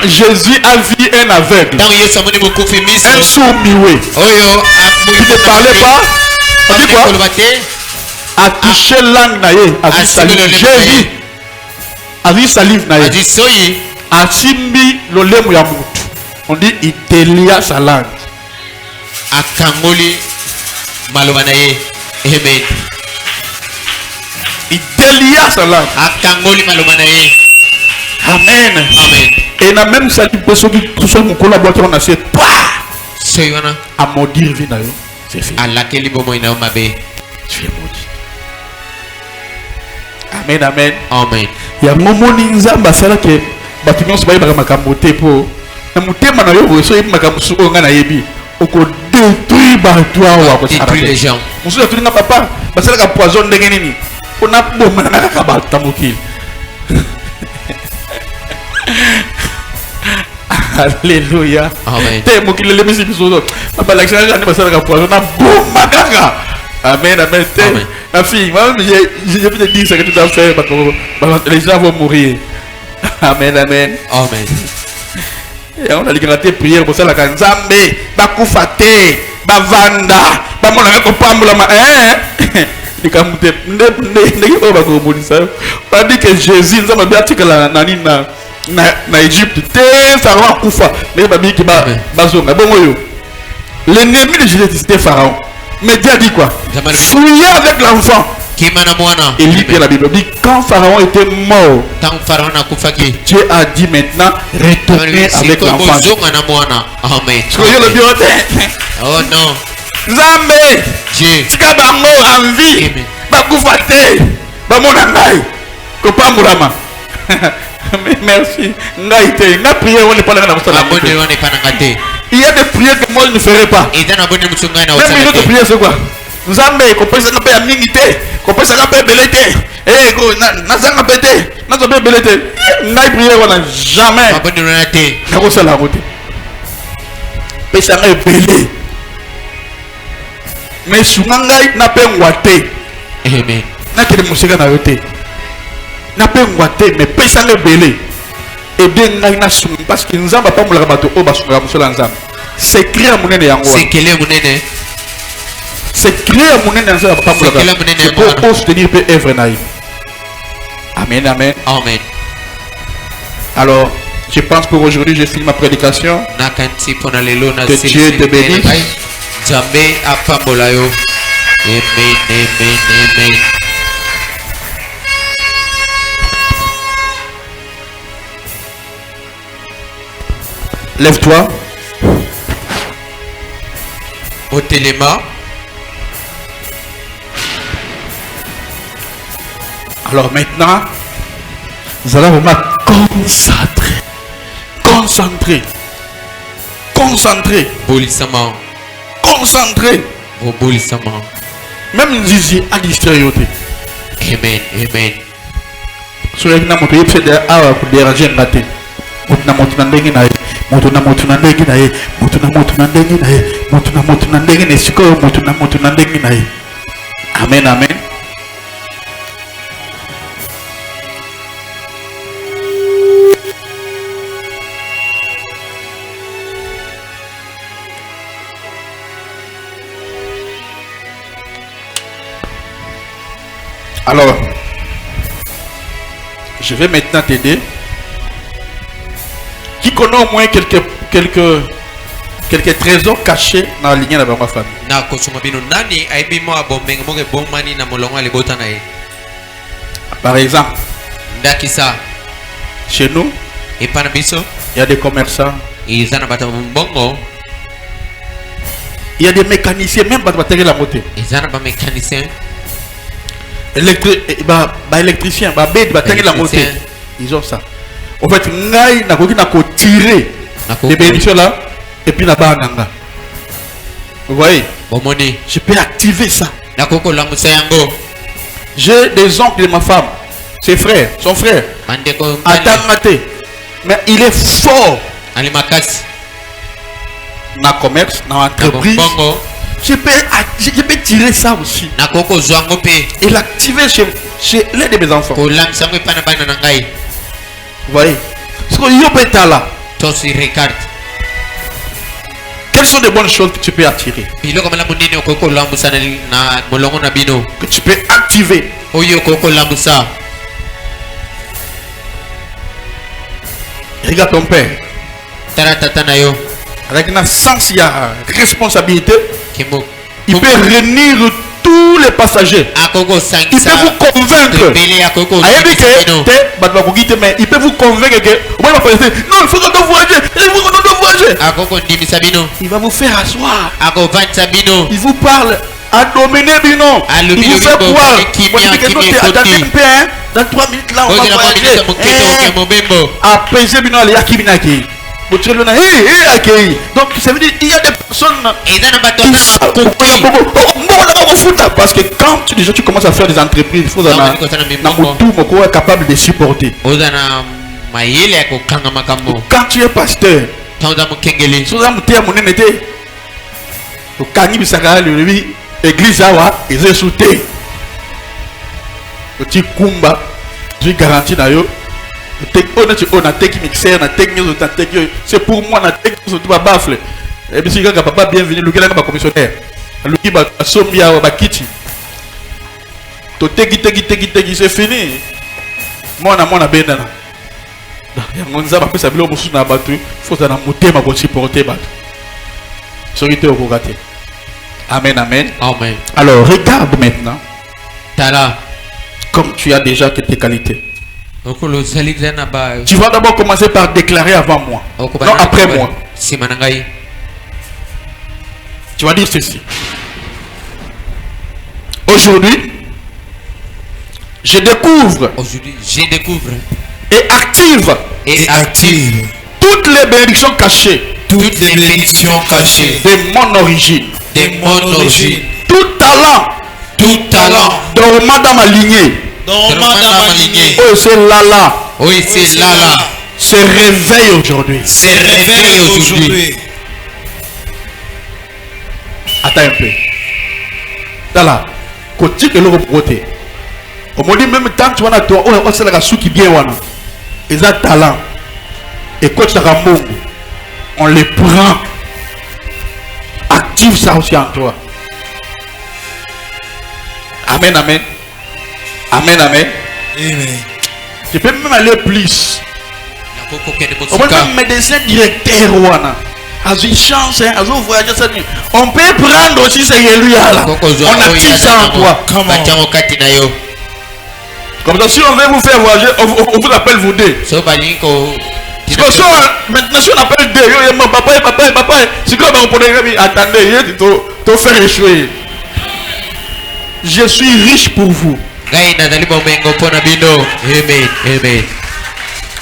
Speaker 1: Jésus a vu un aveugle, un sourd-muet qui ne parlait pas, on dit quoi? A touché langue naïe, a vu salive. Jésus a vu salive naïe, a simbi le lemu ya mutu. On dit il délia sa langue.
Speaker 2: A kangoli malobanaye. Amen.
Speaker 1: Il délia sa langue.
Speaker 2: A kangoli malobanaye.
Speaker 1: Amen.
Speaker 2: Amen.
Speaker 1: Et na même salive pour ceux qui sont mon collaborateur on a fait pas.
Speaker 2: Soyona.
Speaker 1: À maudire vie naïe. C'est fait.
Speaker 2: À laquelle bomo ina mabe.
Speaker 1: Tu es maudit. Amen, amen.
Speaker 2: Amen.
Speaker 1: ya momoni nzamba sala ke batu nyonso bayi baka makambo te po na mutema na yo boso yebi makambo suko nga na yebi oko détruire batu awa ko
Speaker 2: détruire les gens
Speaker 1: musu tulinga papa basala ka poison ndenge nini ona bomba na ka batu tamokili Alléluia.
Speaker 2: Amen.
Speaker 1: Te mokili le misi biso papa l'action nga ne basala ka poison na bomba kaka. Amen, amen. Ma fille, moi j'ai peut dire ce que tu dois faire parce que les gens vont mourir. Amen, amen.
Speaker 2: Amen.
Speaker 1: Et on a dit prière pour ça la kanzambe, ba kufate, ba vanda, ba mona ko pambola ma likamute ndenge ko ba ko bonisa. On dit que Jésus nzamba bi atikala nani na Égypte te pharaon kufa, mais ba bi ki ba zonga bongo yo. L'ennemi de Jésus c'était pharaon. Mais Dieu a dit quoi? Fouillez avec l'enfant. Et lit la Bible dit quand Pharaon était mort, Dieu a dit maintenant retournez avec l'enfant.
Speaker 2: Amen. Oh non.
Speaker 1: Zambé. Tika bango en vie. Bakufate. Bamonangai. Kopamurama. Merci. Ngaïté. Nga prière on n'est pas là dans la il y a des prières que moi je ne ferai pas. Même une autre prière c'est quoi? Nzambe kopesa na pe amingité, kopesa na pe belete. Eh ko na zanga pété, na zo pe belete. Ngai prière on a jamais. Na ko sala route. Pesa ngai belé. Mais sungai na pe ngwate.
Speaker 2: Amen.
Speaker 1: Na kele musika na yote. Na pe ngwate mais pesa ngai belé. Et bien parce que nous avons pas mon rabato au bas sur la nzam. C'est créer mon nez yango.
Speaker 2: C'est créer mon nez.
Speaker 1: C'est créer mon nez nzam pas mon rabato. C'est pour soutenir peu œuvre naïf. Amen, amen.
Speaker 2: Amen.
Speaker 1: Alors, je pense pour aujourd'hui je finis ma prédication. Que Dieu te bénisse.
Speaker 2: Jamais à pambolayo. Amen, amen, amen.
Speaker 1: Lève-toi.
Speaker 2: Au téléma.
Speaker 1: Alors maintenant, nous allons vraiment concentrer.
Speaker 2: Bolissement.
Speaker 1: Concentrer.
Speaker 2: Au bolissement.
Speaker 1: Même Zizi a distrayoté.
Speaker 2: Amen, amen.
Speaker 1: Sur les gens qui ont fait des arts pour déranger un gâté. Motuna ndenge na ye motuna ndenge na ye motuna ndenge na ye motuna ndenge na siko motuna ndenge na ye. Amen, amen. Alors je vais maintenant t'aider. Qui connaît au moins quelques trésors cachés dans la lignée de ma famille. Par exemple, chez nous, il y a des commerçants, il y a des mécaniciens, même pas de la moto. Électriciens, ils ont ça. En fait, ngai na koki na ko tirer les bénédictions là et puis na bananga. Vous voyez? Je peux activer ça. J'ai des oncles de ma femme, ses frères, son frère. Atamate. Mais il est fort. Na commerce, na entreprise. Je peux tirer ça aussi. Et l'activer chez l'un de mes enfants. Vous voyez? Ce que yo peut là. Quelles sont les bonnes choses que tu peux attirer? Que tu peux activer. Regarde ton père. Avec un sens, il y a responsabilité. Il peut réunir tous les passagers. Il peut vous convaincre. Il peut vous convaincre que non, il faut qu'on doit voyager. Il va vous faire asseoir. Il vous parle à dominer Bino. Il vous fait croire. Dans 3 minutes là, on va voyager. Apaiser bino les yakibinaki. Donc ça veut dire il y a des personnes parce que quand déjà tu commences à faire des entreprises, il faut être capable de supporter. Quand tu es pasteur, église awa ils sauté. Tu kumba, tu garantis d'ailleurs. C'est pour moi na bafle. Et puis si papa bienvenue le gars commissionnaire. Le qui ba sombia ba kiti. To tegi c'est fini. Moi na benda na. Ya ngonza ba pesa bilo musu na batu, faut ça na motema ko supporter batu. Sorite au kokate. Amen amen.
Speaker 2: Amen.
Speaker 1: Alors regarde maintenant.
Speaker 2: Tala.
Speaker 1: Comme tu as déjà tes qualités.
Speaker 2: Tu
Speaker 1: vas d'abord commencer par déclarer avant moi. Non, après moi. Tu vas dire ceci. Aujourd'hui, je découvre et active toutes les bénédictions cachées de mon origine. Tout talent dormant dans ma lignée. Oh, c'est Lala.
Speaker 2: Oui, c'est Lala.
Speaker 1: Se réveille aujourd'hui. Attends un peu. Lala. Côté que l'on proté. Au moment même temps tu vas na toi, on c'est la souki bien wana. Ils ont talent. Et coach la mongo. On les prend. Active ça aussi en toi. Amen, amen. Amen, amen.
Speaker 3: Amen.
Speaker 1: Tu peux même aller plus. On peut même médecin directeur wana. A une chance, hein, voyager ça. On peut prendre aussi ces lui là. On active ça en toi. Comme ça, si on veut vous faire voyager, on vous appelle vous deux. Parce que maintenant, si on appelle deux, papa, c'est comme on pourrait attendez, tu faire échouer. Je suis riche pour vous.
Speaker 2: Amen.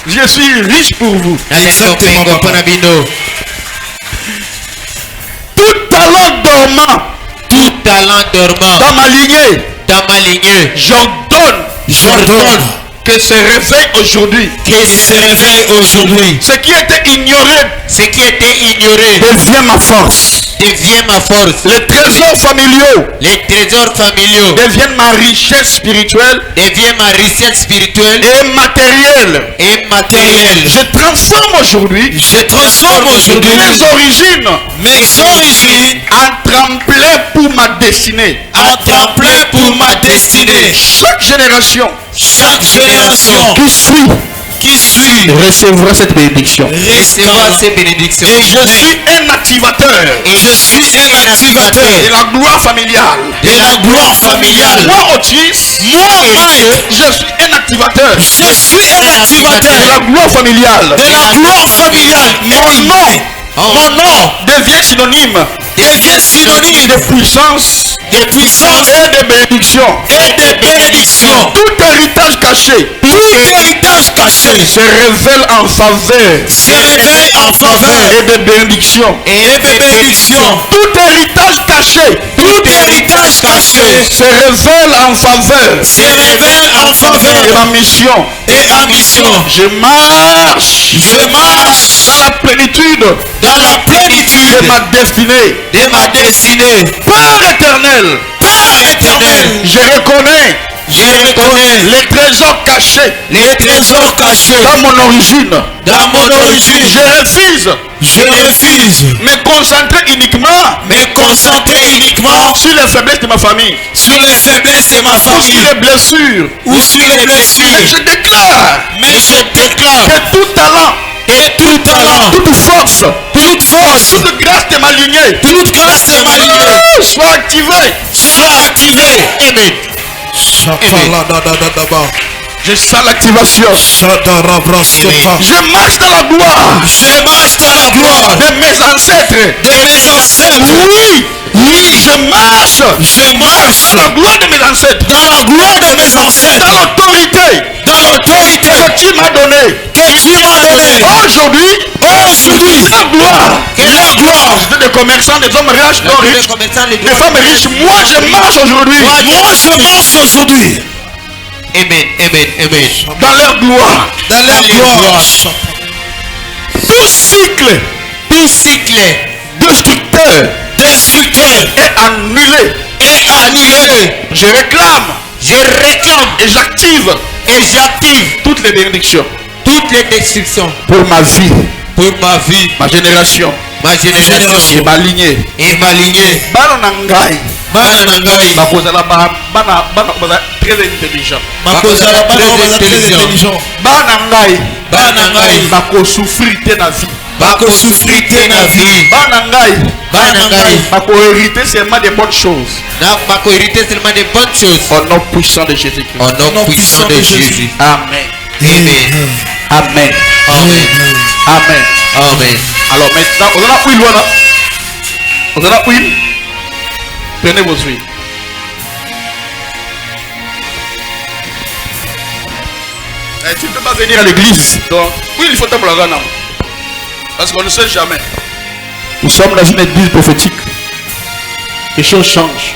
Speaker 1: Je suis riche pour vous. Tout talent dormant dans ma lignée, j'ordonne que se réveille aujourd'hui. Ce qui était ignoré devient ma force. Les trésors familiaux deviennent ma richesse spirituelle et matérielle. Je transforme aujourd'hui mes origines en tremplin pour ma destinée. Chaque génération qui suit recevra cette bénédiction. Et je suis un activateur. De la gloire familiale. Moi, Otis, je suis un activateur. De la gloire familiale. Mon nom devient synonyme de puissance et de bénédiction. Tout héritage caché se révèle en faveur et de bénédiction. Tout héritage caché se révèle en faveur de ma mission. Je marche dans la plénitude de ma destinée. Père éternel, je reconnais les trésors cachés dans mon origine. Je refuse me concentrer uniquement sur les faiblesses de ma famille, ou sur les blessures. Mais je déclare que tout talent, toute force, toute grâce de ma lignée soit activée. Amen. Je sens l'activation. Je marche dans la gloire de mes ancêtres. Oui, je marche dans la gloire de mes ancêtres.
Speaker 2: mes ancêtres.
Speaker 1: Dans l'autorité.
Speaker 2: Dans l'autorité.
Speaker 1: Que tu m'as donné.
Speaker 2: Que tu m'as donné.
Speaker 1: Aujourd'hui. La gloire.
Speaker 2: La gloire.
Speaker 1: Des commerçants, des hommes riches, des femmes riches. Moi je marche aujourd'hui.
Speaker 2: Moi je marche aujourd'hui. Amen, amen, amen.
Speaker 1: Dans leur gloire.
Speaker 2: Dans leur gloire.
Speaker 1: Tout cycle destructeur est annulé. Je réclame et j'active toutes les bénédictions pour ma vie, ma génération et ma lignée. Bana nangai très intelligent. Bana nangai bako souffrir na vie. Bana nangai bako hériter seulement des bonnes choses. Au nom puissant de Jésus.
Speaker 2: Au nom puissant de Jésus.
Speaker 1: Amen.
Speaker 2: Amen.
Speaker 1: Amen.
Speaker 2: Amen.
Speaker 1: Amen.
Speaker 2: Amen.
Speaker 1: Alors maintenant, on a huile. Prenez vos huiles. Tu ne peux pas venir à l'église. Donc, oui, il faut t'appeler la gana. Parce qu'on ne sait jamais. Nous sommes dans une église prophétique. Les choses changent.